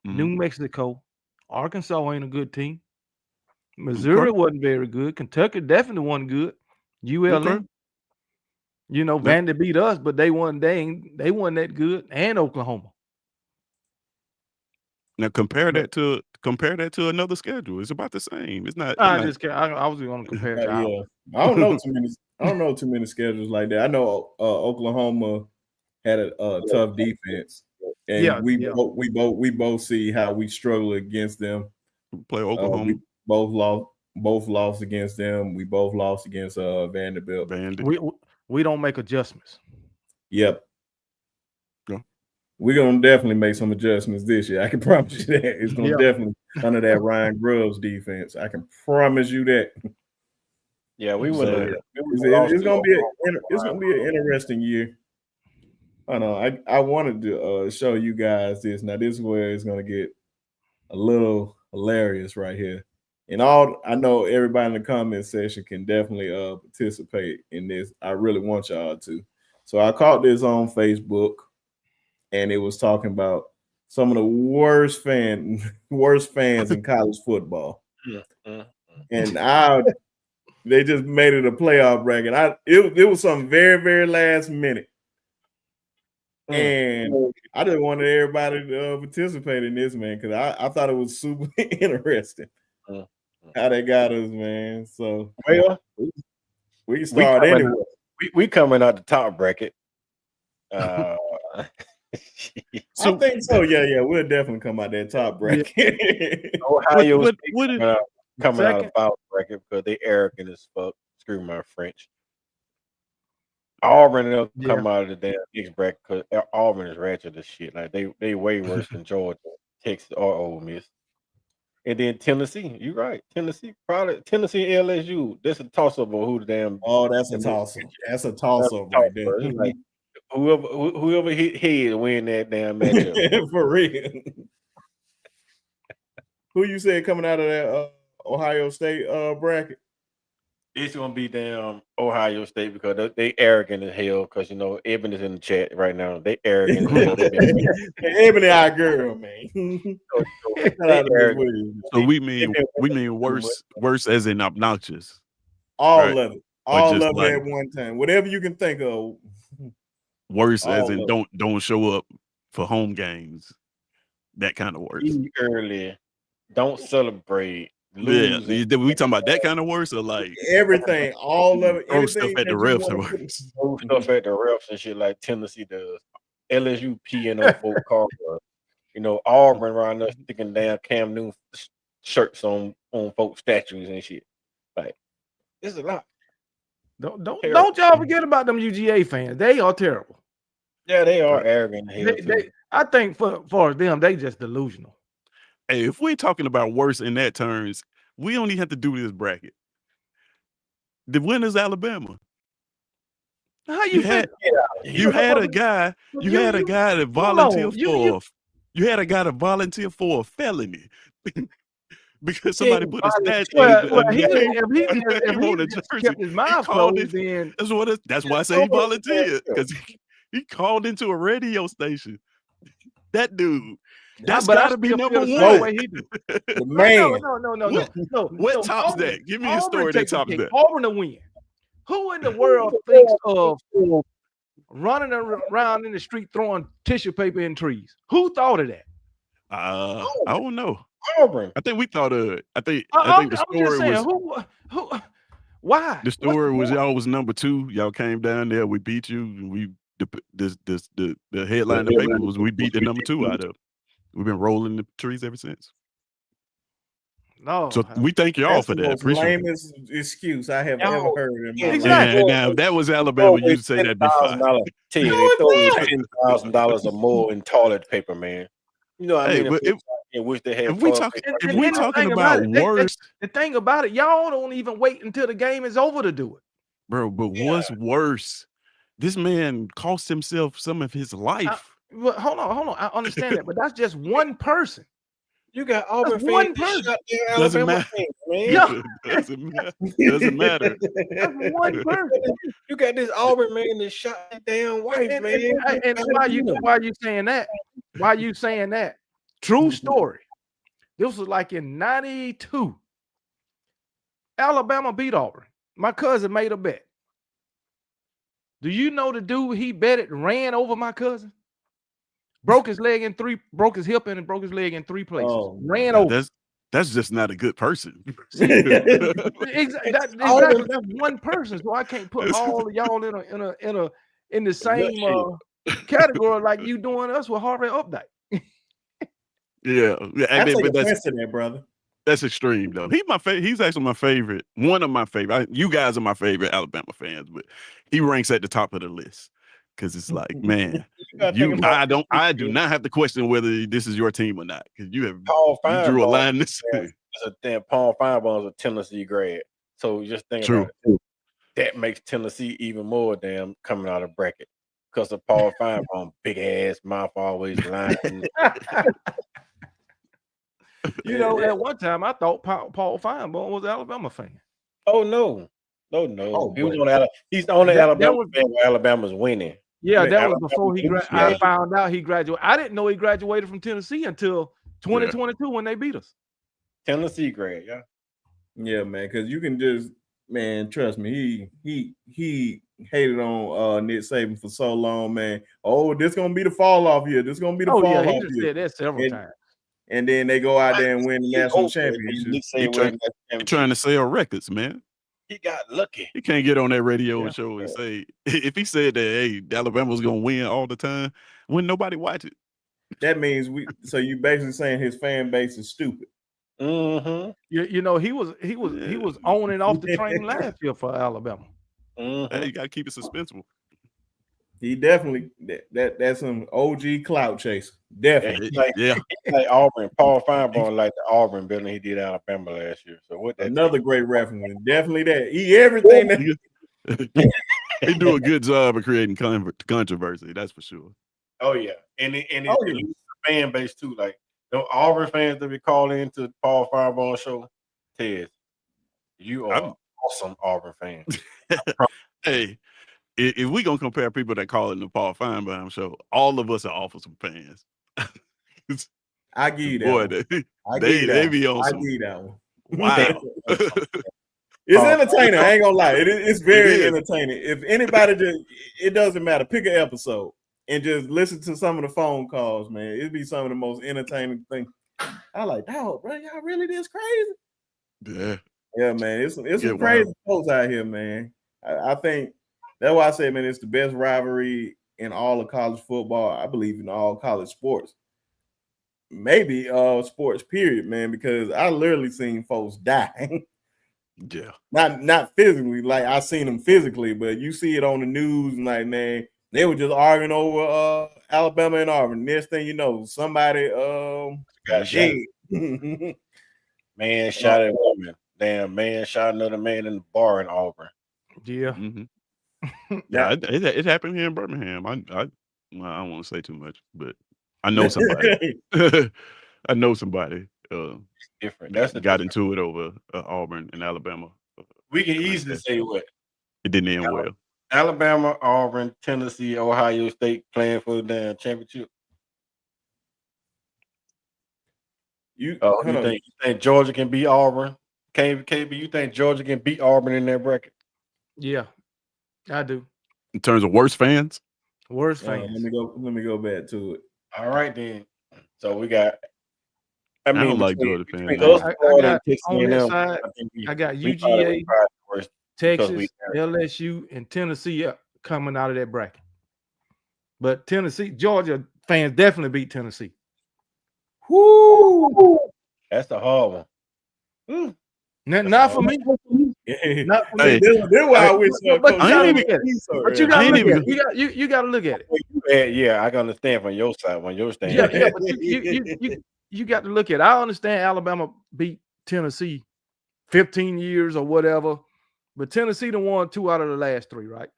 New Mexico. Arkansas ain't a good team. Missouri wasn't very good. Kentucky definitely wasn't good. ULM. Vandy beat us, but they wasn't that good. And Oklahoma. Now compare that to another schedule. It's about the same. It's not. I was going to compare it to ours. I don't know too many schedules like that. I know Oklahoma had a tough defense, and we both see how we struggle against them. We play Oklahoma. We both lost against them. We both lost against Vanderbilt. We don't make adjustments. Yep. We're gonna definitely make some adjustments this year. I can promise you that. It's gonna definitely under that Ryan Grubbs defense. I can promise you that. Yeah, we would. It's gonna be an interesting year. I know. I wanted to show you guys this. Now this is where it's gonna get a little hilarious right here. And I know everybody in the comment section can definitely participate in this. I really want y'all to. So I caught this on Facebook. And it was talking about some of the worst fans in college football. And they just made it a playoff bracket. It was something very, very last minute. And I just wanted everybody to participate in this, man, because I thought it was super interesting how they got us, man. So we can start anyway. We coming out the top bracket. I think so. Yeah, we'll definitely come out that top bracket. Ohio State coming out of bottom bracket because they arrogant as fuck. Screw my French. Auburn will come out of the damn next bracket because Auburn is ratchet as shit. Like they way worse than Georgia, Texas, or Ole Miss. And then Tennessee, you're right. Tennessee and LSU. That's a toss up on who the damn. Oh, that's a toss up. That's a toss up right there. Like, whoever hit head win that damn matchup. For real. Who you said coming out of that Ohio State bracket? It's gonna be damn Ohio State because they arrogant as hell. Because Eben is in the chat right now. They arrogant as hell. Ebony, our girl, man. So we mean worse as in obnoxious. All of it. All of it at one time. Whatever you can think of. Worse as in don't show up for home games. That kind of worse. Eat early. Don't celebrate. Yeah, we talking about that kind of worse or like everything, all of it. Throw stuff at the refs and worse. Throw stuff at the refs and shit like Tennessee does. LSU peeing on folk cars. Auburn around there sticking down Cam Newton shirts on folk statues and shit. Like, it's a lot. Don't y'all forget about them UGA fans. They are terrible. Yeah, they are arrogant. I think for them, they just delusional. Hey, if we're talking about worse in that terms, we only have to do this bracket. The winner's Alabama. How You had a guy that volunteered for. You had a guy to volunteer for a felony because somebody put a statue. If he kept his mouth closed, then that's why I say he volunteered, because he called into a radio station. That dude. That's got to be number one. The man. No. What tops that? Give me a story that tops that. Auburn to win. Who in the world thinks of running around in the street throwing tissue paper in trees? Who thought of that? I don't know. Auburn. I think we thought of it. I think the story was. Who? Why? The story was y'all was number 2. Y'all came down there. We beat you. And the headline of the paper was we beat the number 2 out of. We've been rolling the trees ever since. No, so we thank you all for that. Appreciate the lamest excuse I have ever heard in my life. Exactly. Now, if that was Alabama, you'd say that'd be fine. They throw $10,000 or more in toilet paper, man. You know what I mean? If we talking about worse, the thing about it, y'all don't even wait until the game is over to do it, bro. But what's worse? This man cost himself some of his life. Hold on. I understand that, but that's just one person. You got Auburn fans. Doesn't matter. Yeah. Doesn't matter. That's one person. You got this Auburn man that shot his damn wife, man. And why you saying that? Why you saying that? True story. This was like in 92. Alabama beat Auburn. My cousin made a bet. Do you know the dude he betted ran over my cousin? Broke his hip and broke his leg in 3 places. Ran over. That's just not a good person. Exactly. That's one person. So I can't put all of y'all in the same category like you doing us with Harvey Updike. Yeah, that's brother. That's extreme though. He's actually my favorite. One of my favorite. You guys are my favorite Alabama fans, but he ranks at the top of the list. Because it's like, man, I do not have to question whether this is your team or not. Because you drew a line this thing. Paul Finebaum's a Tennessee grad. So just think about it. That makes Tennessee even more damn coming out of bracket. Because of Paul Finebaum, big ass mouth always lying. At one time I thought Paul Finebaum was an Alabama fan. Oh no. He's on the Alabama fan where Alabama's winning. Yeah, that was before I found out he graduated. I didn't know he graduated from Tennessee until 2022 when they beat us. Tennessee grad, yeah. Yeah, man, because you can just, man, trust me, he hated on Nick Saban for so long, man. Oh, this gonna be the fall off here. This gonna be the fall off here. He just said that several times. And then they go out there and win the national championship. He's trying to sell records, man. He got lucky. He can't get on that radio and show and say, if he said that, hey, Alabama's gonna win all the time, when nobody watch it. That means so you basically saying his fan base is stupid. Mm-hmm. He was on and off the train last year for Alabama. Mm-hmm. Hey, you gotta keep it suspenseful. He definitely that's some OG clout chase. Definitely. Like Auburn. Paul Finebaum like the Auburn building he did Alabama last year. So what? Another great reference. Definitely that. He everything that he do a good job of creating controversy. That's for sure. Oh yeah, and the fan base too. Like the Auburn fans that be calling into Paul Finebaum show. Ted, you are awesome Auburn fan. Hey. If we gonna compare people that call it the Paul Finebaum show, all of us are awesome fans. I give you that. Boy, they be on some. I give you that one. Wow. It's entertaining. I ain't gonna lie. It's very entertaining. If anybody it doesn't matter. Pick an episode and just listen to some of the phone calls, man. It'd be some of the most entertaining things. I like, oh, bro, y'all really this crazy? Yeah, man. It's some crazy folks out here, man. I think. That's why I say, man, it's the best rivalry in all of college football. I believe in all college sports. Maybe sports, period, man, because I literally seen folks die. Yeah. Not physically, like I seen them physically, but you see it on the news and like, man, they were just arguing over Alabama and Auburn. Next thing you know, somebody Got shot. Man shot at woman. Damn, man shot another man in the bar in Auburn. Yeah. Yeah, it happened here in Birmingham. I don't want to say too much, but I know somebody. I know somebody. Different. That's the got into it over Auburn and Alabama. We can easily say what it didn't end well. Alabama, Auburn, Tennessee, Ohio State playing for the damn championship. You think Georgia can beat Auburn? KB, you think Georgia can beat Auburn in that bracket? Yeah, I do. In terms of worst fans? Worst fans. Let me go back to it. All right, then. So we got. I don't like Georgia fans. I got UGA, Texas, LSU, and Tennessee coming out of that bracket. But Georgia fans definitely beat Tennessee. Woo! That's a hard one. Not for me. Not for me. That's why I wish. But you gotta look at it. You gotta look at it. Yeah, I can understand from your side when you're standing. Yeah, but you got to look at it. I understand Alabama beat Tennessee 15 years or whatever, but Tennessee done won 2 out of the last 3, right?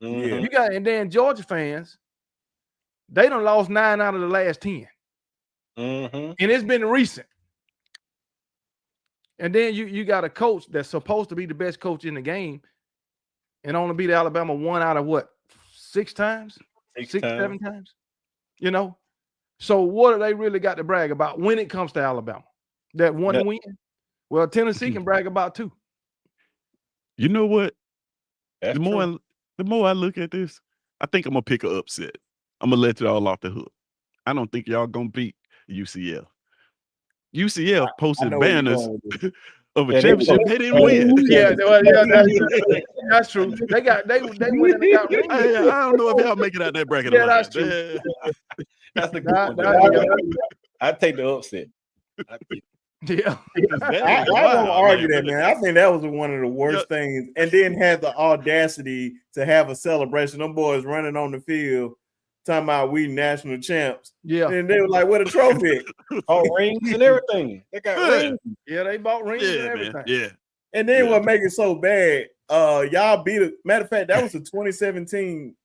Mm-hmm. And then Georgia fans, they done lost 9 out of the last 10. Mm-hmm. And it's been recent. And then you got a coach that's supposed to be the best coach in the game and only beat Alabama 1 out of what? 6 times? 7 times? You know? So what do they really got to brag about when it comes to Alabama? That one win? Well, Tennessee can brag about 2. You know what? That's the more I look at this, I think I'm gonna pick an upset. I'm gonna let it all off the hook. I don't think y'all gonna beat UCF. UCF posted banners of a championship. They didn't win. That's true. They went and got rings. I don't know if y'all make it out that bracket. Yeah, that's true. That's the good one. I take the upset. Yeah, I won't argue that, man. I think that was one of the worst things. And then had the audacity to have a celebration. Them boys running on the field, talking about we national champs. Yeah, and they were like, "What a trophy! Rings and everything. They got rings. Yeah, they bought rings and everything. Man. Yeah, and then what make it so bad? Y'all beat it. Matter of fact, that was the 2017.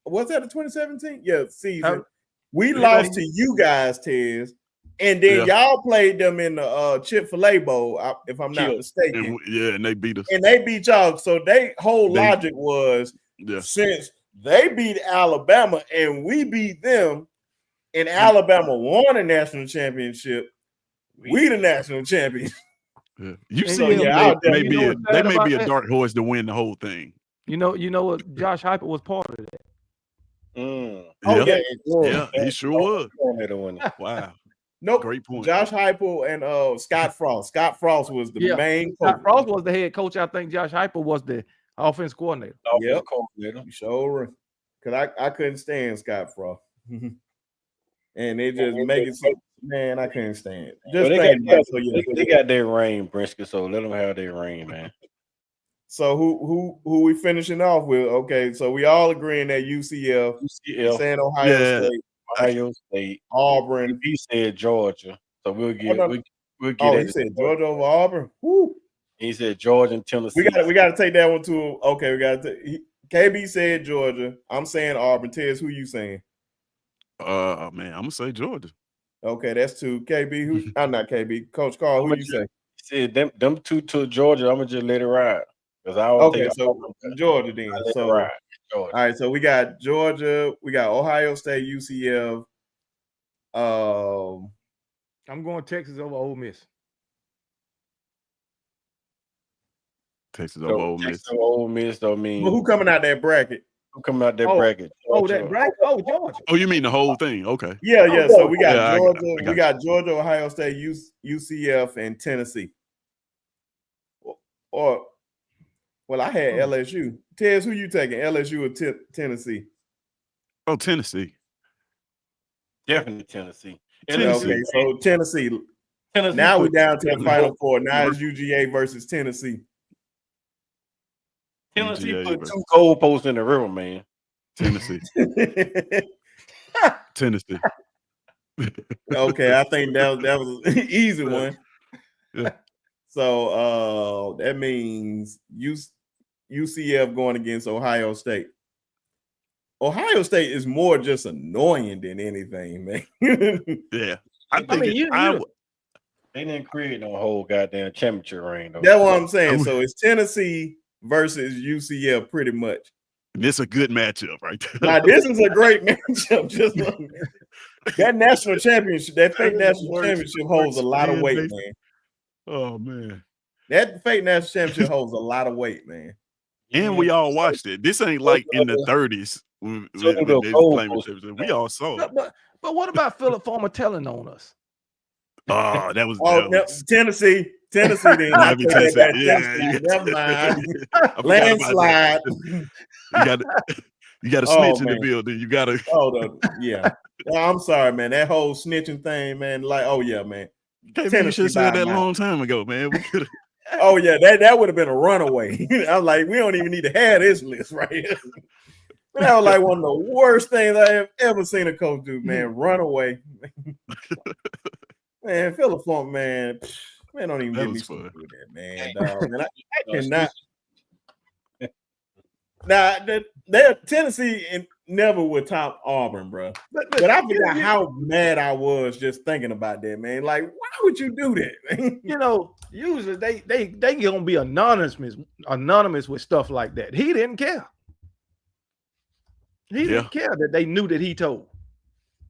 Was that the 2017? Yeah, season. We lost to you guys, Tez. And then y'all played them in the Chick-fil-A Bowl, if I'm not mistaken. And they beat us. And they beat y'all. So their whole logic was since they beat Alabama and we beat them, and Alabama won a national championship, we the national champions. Yeah. They may be a dark horse to win the whole thing. You know what? Josh Heupel was part of that. Yeah, he sure was. Wow. Nope. Great point. Josh Heupel and Scott Frost. Scott Frost was the main coach. Scott Frost was the head coach. I think Josh Heupel was the offense coordinator. Yep. Sure. Because I couldn't stand Scott Frost. And they just make it so, man, I couldn't stand it. They got their reign, Brisket, so let them have their reign, man. So who we finishing off with? Okay, so we all agreeing that UCF. saying Ohio State, Auburn. He said Georgia, so we'll get. We'll get. Oh, he said Georgia over Auburn. Woo. He said Georgia and Tennessee. We got to take that one too. Okay, we got to. KB said Georgia. I'm saying Auburn. Tez, who you saying? Man, I'm gonna say Georgia. Okay, that's 2. KB, who? I'm not KB. Coach Carl, who you say? He said them 2 to Georgia. I'm gonna just let it ride because I don't think so. Georgia then. So Georgia. All right, so we got Georgia, we got Ohio State, UCF. I'm going Texas over Ole Miss. Texas over Ole Miss. Ole Miss. I mean, who coming out that bracket? Who coming out that bracket? That bracket. Oh, Georgia. Oh, you mean the whole thing? Okay. Yeah. So we got Georgia. We got Georgia, Ohio State, UCF, and Tennessee. Well, I had LSU. Tez, who you taking? LSU or Tennessee? Oh, Tennessee. Definitely Tennessee. Okay, so Tennessee. Now we're down to the Final Four. Now it's UGA versus Tennessee. Tennessee UGA, put bro. 2 goalposts in the river, man. Tennessee. Tennessee. Okay, I think that was an easy one. Yeah. So that means UCF going against Ohio State. Ohio State is more just annoying than anything, man. Yeah. I think They didn't create no whole goddamn championship reign, though. That's what I'm saying. So it's Tennessee versus UCF pretty much. This a good matchup right there. Now, this is a great matchup. Just look, that national championship, that fake national championship holds a lot of weight, man. Oh, man. That fake national championship holds a lot of weight, man. And we all watched it. This ain't like in the 30s when they was playing the championship. We all saw it. But what about Philip Farmer telling on us? Oh, that was Tennessee. Tennessee didn't. Never mind. Landslide. You got to snitch in the building. You got to. Yeah. I'm sorry, man. That whole snitching thing, man. Like, oh yeah, man. You should have said that a long time ago, man. We could have. Oh yeah, that would have been a runaway. I was like, we don't even need to have this list right here. But that was like one of the worst things I have ever seen a coach do, man. Runaway. Man, Philip Funk, man, don't even get me started with that, man. Dog. Man, I cannot. Now, Tennessee never would top Auburn, bro. But I forgot how mad I was just thinking about that, man. Like, why would you do that? Usually they gonna be anonymous with stuff like that. He didn't care. He didn't care that they knew that he told.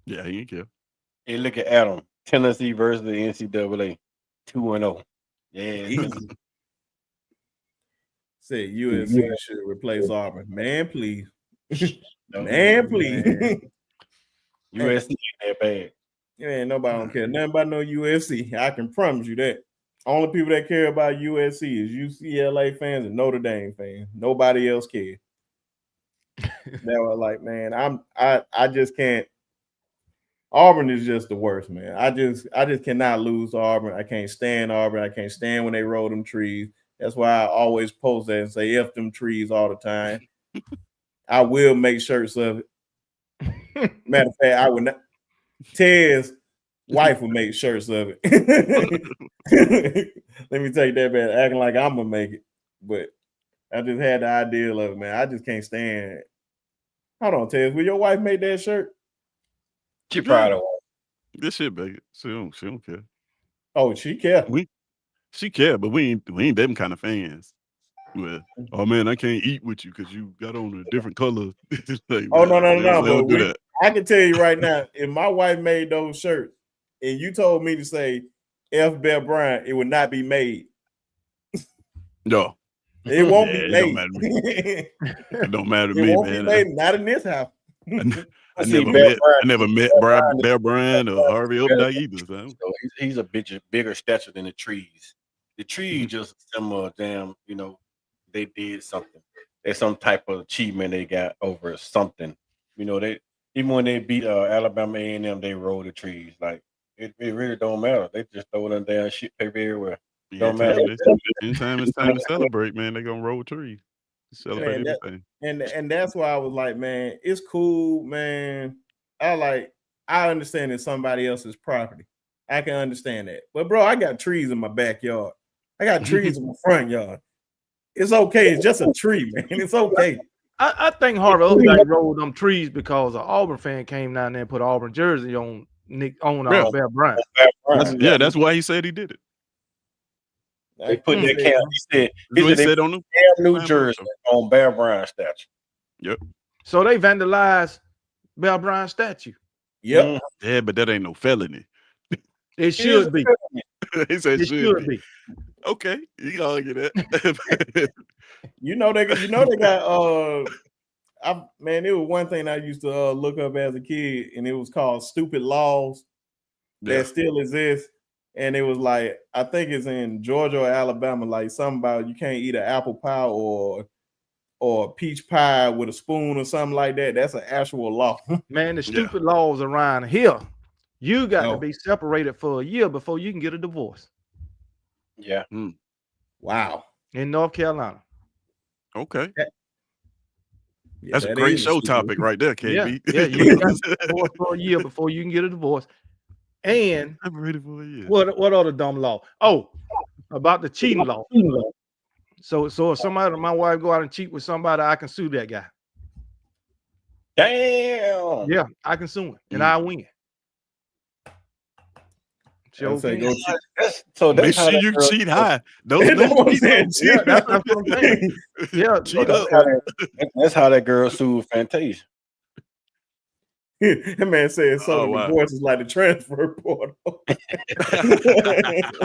Yeah, he didn't care. Hey, look at Adam. Tennessee versus the NCAA, 2-0. Yeah. Say USC should replace Auburn. Man, please. Man, please. USC ain't that bad. Yeah, nobody don't care nothing about no USC. I can promise you that. Only people that care about USC is UCLA fans and Notre Dame fans. Nobody else cares. They were like, man, I just can't. Auburn is just the worst, man. I just cannot lose to Auburn. I can't stand Auburn. I can't stand when they roll them trees. That's why I always post that and say F them trees all the time. I will make shirts of it. Matter of fact, I would not. Ted's wife will make shirts of it. Let me take that back, acting like I'm gonna make it. But I just had the idea of it, man. I just can't stand it. Hold on, Tez. Will your wife make that shirt? She probably won't. This shit, baby. She don't care. Oh, she care. She care, but we ain't them kind of fans. Well, oh man, I can't eat with you because you got on a different color. Like, oh no. Don't do that. I can tell you right now, if my wife made those shirts and you told me to say F. Bear Bryant, it would not be made. No. It won't be made. It don't matter to me, won't man. Be made, not in this house. I never met Bear Bryant or Harvey Updike either. So. He's a bigger stature than the trees. The trees just similar, they did something. There's some type of achievement they got over something. They even when they beat Alabama A&M, they rolled the trees. Like it really don't matter. They just throw them down shit paper everywhere. Don't matter. Anytime it's time to celebrate, man, they're gonna roll trees. Celebrate everything. And that's why I was like, man, it's cool, man. I understand it's somebody else's property. I can understand that. But bro, I got trees in my backyard. I got trees in my front yard. It's okay. It's just a tree, man. It's okay. I think Harvey Updike rolled them trees because an Auburn fan came down there and put an Auburn jersey on Bear Bryant. That's why he said he did it. They put that camp. He said on them New Jersey on Bear Bryant statue. Yep. So they vandalized Bear Bryant statue. Yep. Yeah, but that ain't no felony. It should be. He said it should be. Okay, you can argue that. they got man, it was one thing I used to look up as a kid, and it was called stupid laws that still exist. And it was like, I think it's in Georgia or Alabama, like something about you can't eat an apple pie or a peach pie with a spoon or something like that. That's an actual law. Man, the stupid laws around here, you got to be separated for a year before you can get a divorce. Yeah. Wow. In North Carolina. Okay. Yeah, That's a that great is show stupid. topic right there, Yeah, KB. yeah, you got to divorce for a year before you can get a divorce. And I'm ready for a year. what other dumb law? Oh, about the cheating law. So if somebody, my wife, go out and cheat with somebody, I can sue that guy. Damn. Yeah, I can sue him, and I win. I'd say go cheat. Make sure you cheat high. Don't cheat. Yeah, that's what I'm saying. Yeah, cheat that's up. That's how that girl sued Fantasia. That man said so. Oh, wow. Divorce is like the transfer portal.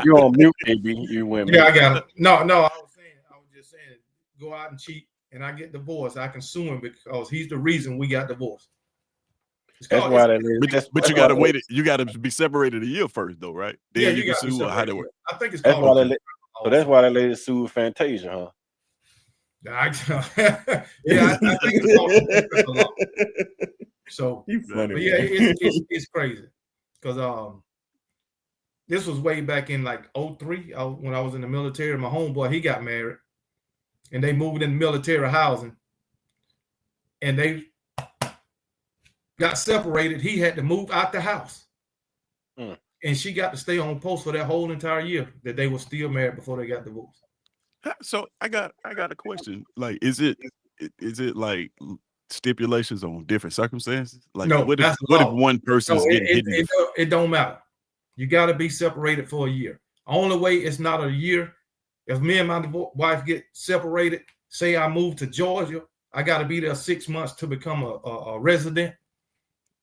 You on mute, KB. You went Yeah, mute. I got it. No, I was just saying, go out and cheat, and I get divorced. I can sue him because he's the reason we got divorced. That's why that is. But you gotta wait. You gotta be separated a year first, though, right? Then Yeah, you can gotta be sue. How that separated. work? I think it's That's called. why so that's why that lady sued Fantasia, huh? I think it's called. So, You funny, but yeah, man. it's crazy because this was way back in like 03 when I was in the military. My homeboy, he got married, and they moved in military housing, and they got separated. He had to move out the house, and she got to stay on post for that whole entire year that they were still married before they got divorced. So I got a question. Like, is it like stipulations on different circumstances? Like, No, what that's if one person's getting hidden? It don't matter. You got to be separated for a year. Only way it's not a year. If me and my wife get separated, say I move to Georgia, I got to be there 6 months to become a resident,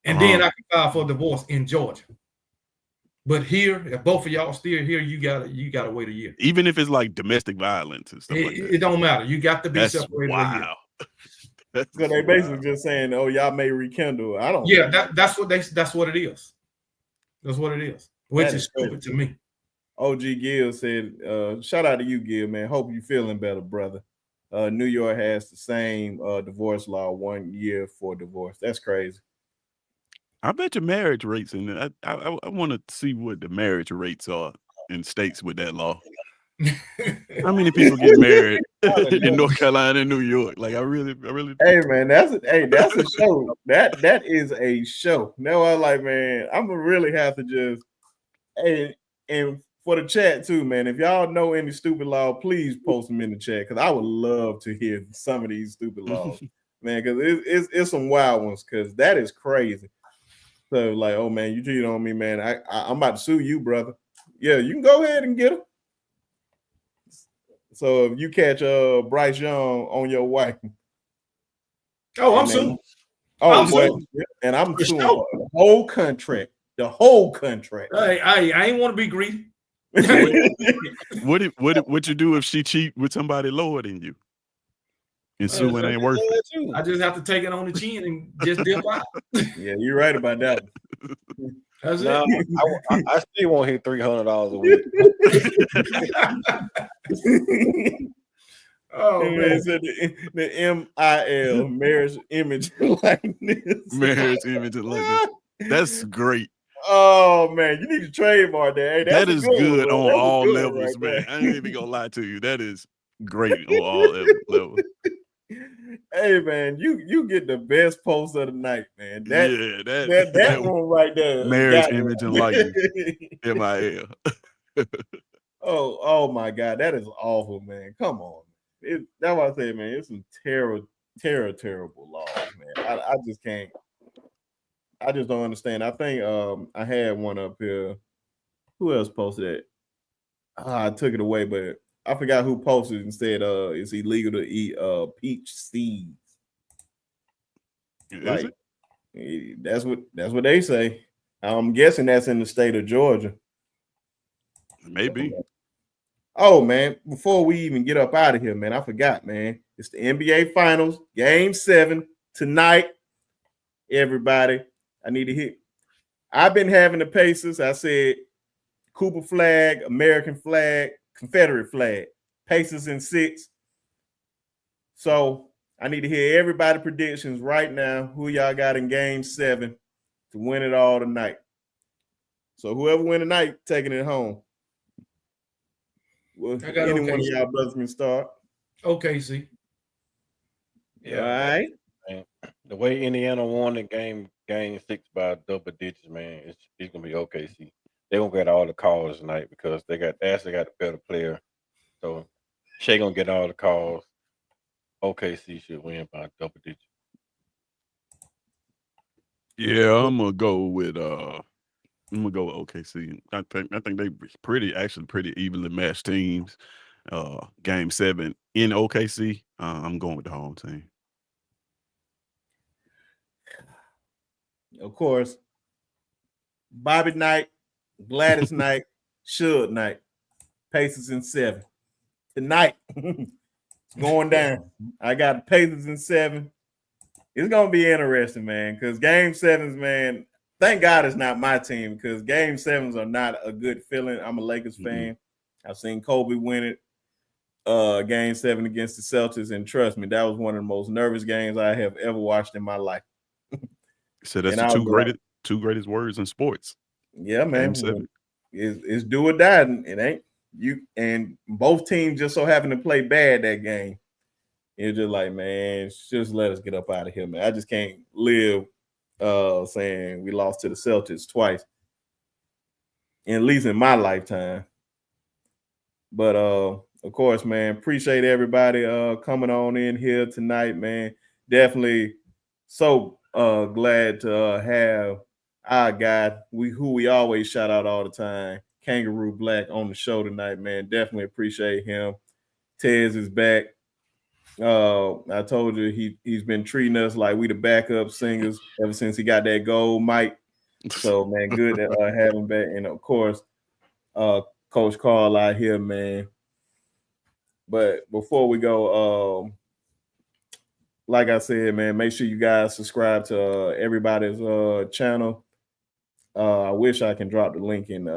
and then I can file for divorce in Georgia. But here, if both of y'all still here, you gotta wait a year. Even if it's like domestic violence and stuff like that. It don't matter. You got to be That's separated. wow. So they basically just saying, "Oh, y'all may rekindle." I don't. Yeah, that's what it is. That's what it is. Which is stupid to me. OG Gill said, "Shout out to you, Gill, man. Hope you feeling better, brother." New York has the same divorce law, 1 year for divorce. That's crazy. I bet your marriage rates in there. I want to see what the marriage rates are in states with that law. How many people get married in North Carolina and New York? Like, I really. Hey man, that's a show. That is a show. Now I like, man, I'm gonna really have to just and for the chat too, man. If y'all know any stupid law, please post them in the chat because I would love to hear some of these stupid laws, man. Because it's some wild ones. Because that is crazy. So like, oh man, you cheated on me, man. I'm about to sue you, brother. Yeah, you can go ahead and get him. So if you catch Bryce Young on your wife, I'm suing. Oh, boy. And I'm suing the whole contract. The whole contract. I ain't want to be greedy. What you do if she cheat with somebody lower than you? And suing ain't worth it. I just have to take it on the chin and just dip out. Yeah, you're right about that. That's it. I still won't hit $300 a week. Oh man, so the MIL, marriage image likeness. Marriage image likeness. That's great. Oh man, you need to trademark that. Hey, that is good on all levels, man. I ain't even gonna lie to you. That is great on all levels. Hey man, you get the best post of the night, man. That one right there. Marriage image and likeness. MIL. Oh my God, that is awful, man. Come on. That's what I say, man. It's some terrible laws, man. I just can't. I just don't understand. I think I had one up here. Who else posted it? I took it away, but I forgot who posted and said it's illegal to eat peach seeds. Like, that's what they say. I'm guessing that's in the state of Georgia. Maybe. Oh man, before we even get up out of here, man, I forgot, man. It's the NBA Finals, Game 7 tonight. Everybody, I need to hit. I've been having the Pacers. I said Cooper flag, American flag, Confederate flag, Pacers in 6. So I need to hear everybody predictions right now. Who y'all got in Game 7 to win it all tonight? So whoever win tonight, taking it home. Well, any one of y'all brothers can start. OKC. Yeah, All right. man. The way Indiana won the game 6 by double digits, man, it's gonna be OKC. They're gonna get all the calls tonight because they actually got a better player. So Shea gonna get all the calls. OKC should win by double digits. Yeah, I'm gonna go with OKC. I think they pretty evenly matched teams. Game 7 in OKC. I'm going with the home team. Of course, Bobby Knight, Gladys Knight, Suge Knight, Pacers in 7. Tonight, it's going down. I got the Pacers in 7. It's gonna be interesting, man, because game 7s, man. Thank God it's not my team because game 7s are not a good feeling. I'm a Lakers fan. I've seen Kobe win it game 7 against the Celtics, and trust me, that was one of the most nervous games I have ever watched in my life. So that's the two greatest words in sports. Yeah, man. Game 7. It's do or die. It ain't you. And both teams just so happen to play bad that game. It's just like, man, just let us get up out of here, man. I just can't live saying we lost to the Celtics twice, at least in my lifetime. But of course, man, appreciate everybody coming on in here tonight, man. Definitely so glad to have our guy, who we always shout out all the time, Kangaroo Black, on the show tonight, man. Definitely appreciate him. Tez is back. I told you he's been treating us like we the backup singers ever since he got that gold mic. So, man, good to have him back. And of course, Coach Carl out here, man. But before we go, like I said, man, make sure you guys subscribe to everybody's channel. I wish I can drop the link in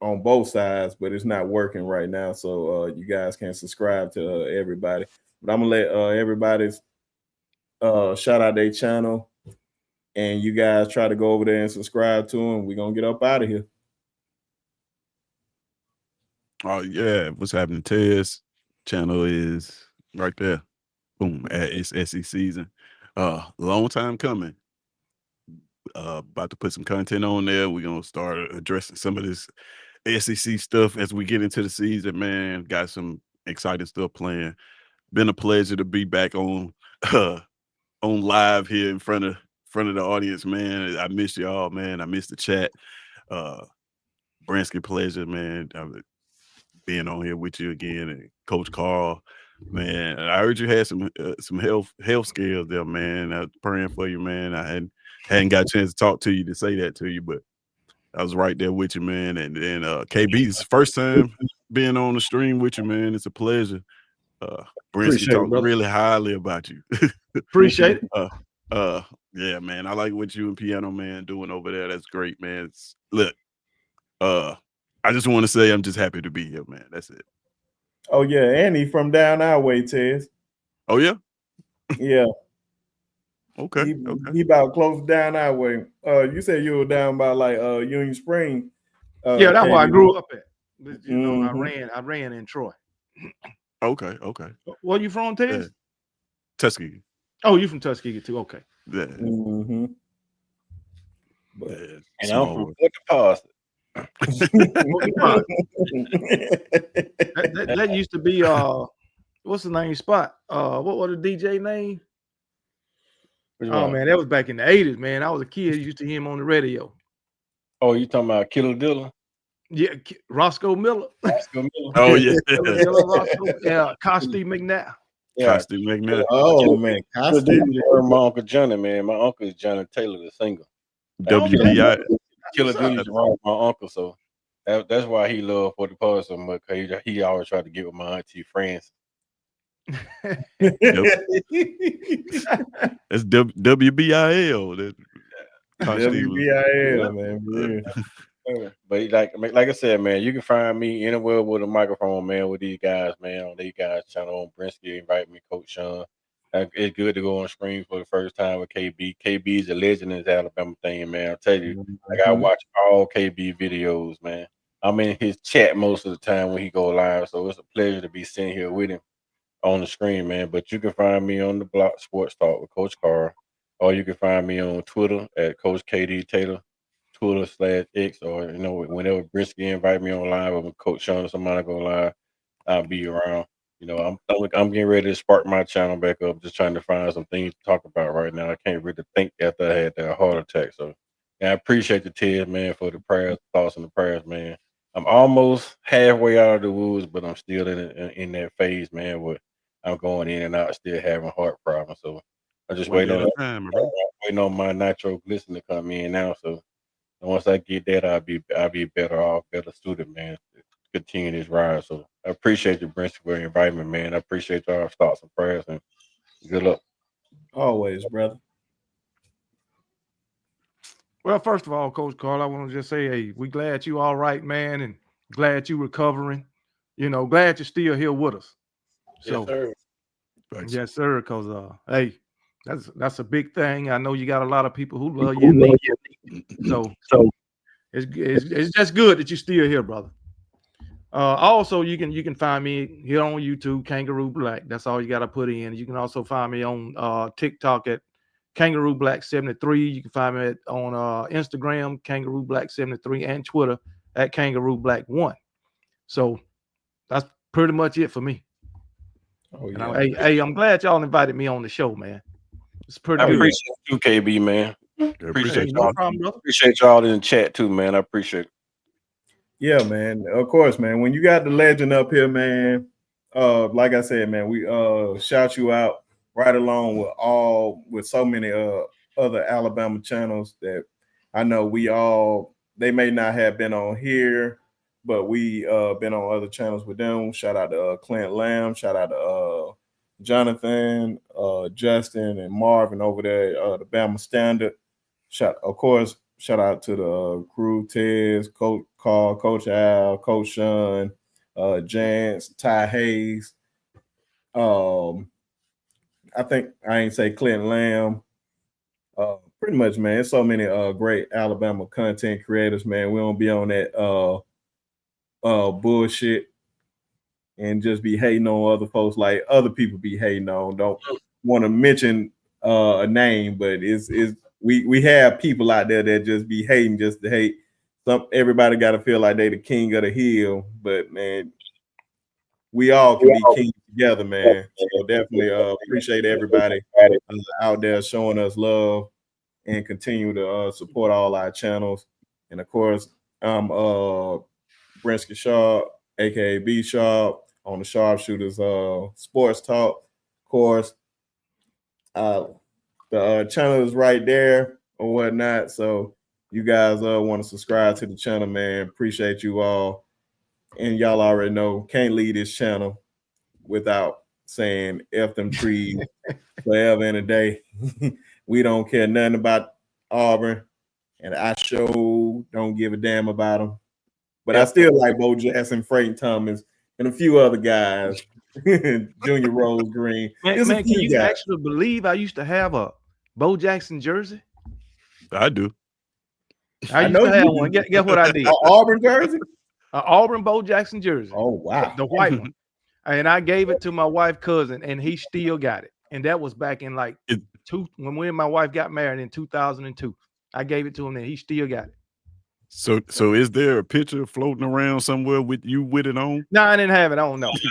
on both sides, but it's not working right now. So you guys can subscribe to everybody. But I'm gonna let everybody shout out their channel, and you guys try to go over there and subscribe to them. We're gonna get up out of here. Oh yeah, what's happening? Tez channel is right there. Boom, it's SEC season. Long time coming. About to put some content on there. We're gonna start addressing some of this SEC stuff as we get into the season, man. Got some exciting stuff playing. Been a pleasure to be back on live here in front of the audience, man. I miss y'all, man. I miss the chat. Bransky, pleasure, man. Being on here with you again, and Coach Carl, man. I heard you had some health scares there, man. I was praying for you, man. I hadn't got a chance to talk to you to say that to you, but I was right there with you, man. And then KB's first time being on the stream with you, man. It's a pleasure. Bransky talked really highly about you. Appreciate it. Yeah, man. I like what you and Piano Man doing over there. That's great, man. Look, I just want to say I'm just happy to be here, man. That's it. Oh yeah, and he from down our way, Tez. Oh yeah, yeah. Okay. He about close down our way. You said you were down by like Union Spring. Yeah, that's where I grew up at. You know, I ran in Troy. Okay. Where you from, Tez? Tuskegee. Oh, you from Tuskegee too? Okay. Yeah. And I'm from Fort Deposit. that used to be what's the name spot? What was the DJ name? Oh man, that was back in the 80s, man. I was a kid, used to hear him on the radio. Oh, you talking about Killer Dilla? Yeah, Roscoe Miller. Oh yeah. Yeah, Costi McNabb. Costi McNabb. Oh man, Costi. My Uncle Johnny, man. My uncle is Johnny Taylor, the singer. WBI. Killer Dilla is my uncle, so that's why he loved Fort Deposit so much. He always tried to get with my auntie France. That's WBIL. WBIL, man. But like I said, man, you can find me anywhere with a microphone, man, with these guys, man, on these guys' channel on Brinsky. Invite me, Coach Sean. It's good to go on screen for the first time with KB. KB is a legend in this Alabama thing, man. I'll tell you, like I watch all KB videos, man. I'm in his chat most of the time when he go live, so it's a pleasure to be sitting here with him. on the screen, man. But you can find me on the Block Sports Talk with Coach Carr, or you can find me on Twitter at Coach KD Taylor, Twitter/X, or whenever Brisky invite me online, or when Coach Sean or somebody go live, I'll be around. I'm getting ready to spark my channel back up, just trying to find some things to talk about right now. I can't really think after I had that heart attack. So, I appreciate the Ted, man, for the prayers, thoughts, and the prayers, man. I'm almost halfway out of the woods, but I'm still in that phase, man, where I'm going in and out, still having heart problems. So I just One day waiting at a time, my brother. my nitroglycerin to come in now. So once I get that, I'll be better off, better suited, man, to continue this ride. So I appreciate you, Brent, for inviting me, man. I appreciate y'all's thoughts and prayers, and good luck. Always, brother. Well, first of all, Coach Carl, I want to just say, hey, we glad you all right, man, and glad you recovering. Glad you're still here with us. So, Yes, sir. Thanks. yes, sir. Because hey, that's a big thing. I know you got a lot of people who love you. And need you. So it's just good that you're still here, brother. Also, you can find me here on YouTube, Kangaroo Black. That's all you got to put in. You can also find me on TikTok at Kangaroo Black 73. You can find me on Instagram, Kangaroo Black 73, and Twitter at Kangaroo Black 1. So that's pretty much it for me. Oh yeah. Hey, I'm glad y'all invited me on the show, man. It's pretty I good. appreciate you, KB, man. Appreciate No y'all. problem, brother. Appreciate y'all in the chat too, man. I appreciate it. Yeah, man. Of course, man. When you got the legend up here, man, like I said, man, we shout you out right along with so many other Alabama channels that I know they may not have been on here, but we been on other channels with them. Shout out to Clint Lamb, shout out to Jonathan, Justin, and Marvin over there, the Bama Standard. Shout out to the crew, Tez, Coach Carl, Coach Al, Coach Sean, Jance, Ty Hayes. I think I ain't say Clint Lamb. Pretty much, man. There's so many great Alabama content creators, man. We don't be on that bullshit and just be hating on other folks like other people be hating on. Don't want to mention a name, but we have people out there that just be hating just to hate. Everybody got to feel like they the king of the hill, but man, we all can be kings together, man. So definitely appreciate everybody out there showing us love and continue to support all our channels. And of course, I'm Brinsky Sharp, aka B Sharp, on the Sharpshooters Sports Talk. Of course, the channel is right there or whatnot. So you guys want to subscribe to the channel, man. Appreciate you all. And y'all already know, can't leave this channel without saying F them trees forever and a day. We don't care nothing about Auburn, and I sure don't give a damn about them. But I still like Bo Jackson, Frank Thomas, and a few other guys. Junior Rose Green. Man, can you actually believe I used to have a Bo Jackson jersey? I do. I used to have one. Guess what I did? An Auburn jersey? An Auburn Bo Jackson jersey. Oh, wow. The white one. And I gave it to my wife's cousin, and he still got it. And that was back in when me and my wife got married in 2002. I gave it to him, and he still got it. So is there a picture floating around somewhere with it on? No, I didn't have it on. No. He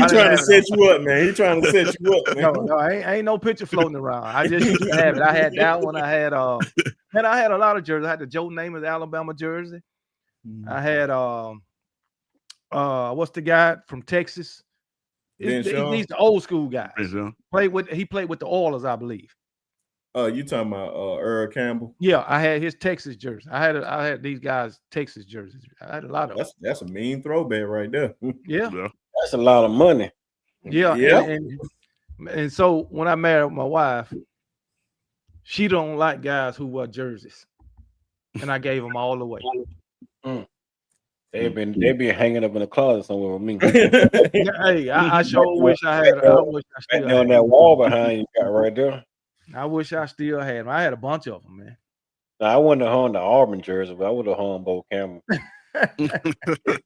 trying to set you up, man. He trying to set you up, man. No, ain't no picture floating around. I just used to have it. I had that one. I had I had a lot of jerseys. I had the Joe Namath Alabama jersey. I had what's the guy from Texas? He's the old school guy. He played with the Oilers, I believe. You talking about Earl Campbell? Yeah, I had his Texas jersey. I had these guys' Texas jerseys. I had a lot of them. That's a mean throwback right there. Yeah. That's a lot of money. Yeah. And so when I married my wife, she don't like guys who wear jerseys. And I gave them all away. They be hanging up in the closet somewhere with me. Hey, I sure wish I had. I wish I still had on that wall behind you got right there. I wish I still had them. I had a bunch of them, man. Now, I wouldn't have hung the Auburn jersey, but I would have hung Bo Campbell.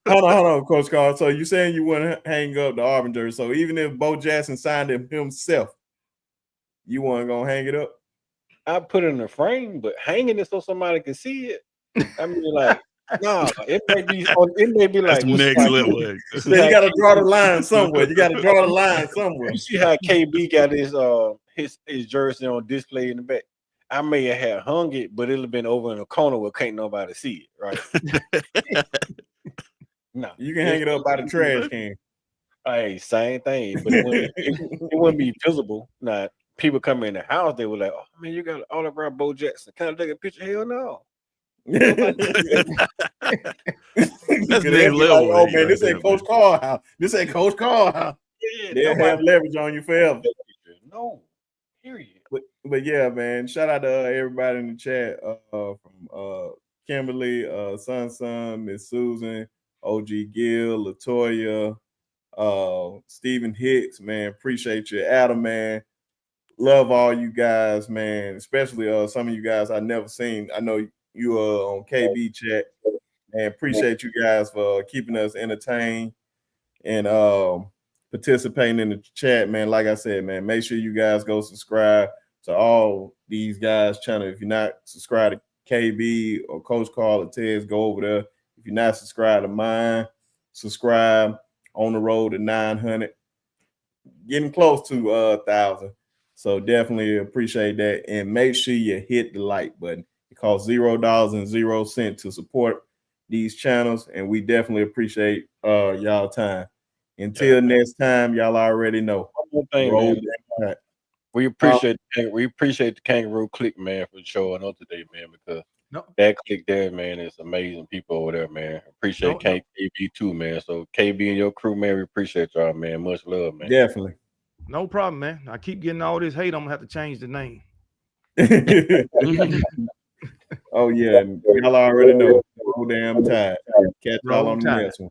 Hold on, Coach Carl. So you saying you wouldn't hang up the Auburn jersey? So even if Bo Jackson signed it himself, you weren't gonna hang it up? I put it in a frame, but hanging it so somebody can see it. I mean, like, no, it may be That's like next level. So you got to draw the line somewhere. You got to draw the line somewhere. You see how KB got his jersey on display in the back. I may have hung it, but it'll have been over in a corner where can't nobody see it, right? No, you can hang it up by the trash can. Hey, same thing, but it wouldn't be visible. Now, people come in the house, they were like, "Oh man, you got an autograph Bo Jackson. Can I take a picture?" Hell no. That's next level. Like, oh man, this ain't Coach Carl house. This ain't Coach Carl house. Yeah, they'll have leverage on you forever. No, period. But yeah, man. Shout out to everybody in the chat. From Kimberly, Sun, Miss Susan, OG Gill, Latoya, Stephen Hicks, man. Appreciate you, Adam, man. Love all you guys, man. Especially some of you guys I never seen. I know you are on KB chat, and appreciate you guys for keeping us entertained and participating in the chat, man. Like I said, man, make sure you guys go subscribe to all these guys' channel. If you're not subscribed to KB or Coach Carl or Ted's, go over there. If you're not subscribed to mine, subscribe. On the road to 900, getting close to 1,000. So definitely appreciate that, and make sure you hit the like button. It costs $0.00 to support these channels, and we definitely appreciate y'all time. Until next time, y'all already know. One thing, man. We appreciate the Kangaroo Click, man, for showing up today, man, because that click there, man, is amazing people over there, man. Appreciate KB too, man. So KB and your crew, man, we appreciate y'all, man. Much love, man. Definitely. No problem, man. I keep getting all this hate. I'm gonna have to change the name. Oh yeah, y'all already know. Roll damn tide. Catch y'all on the next one.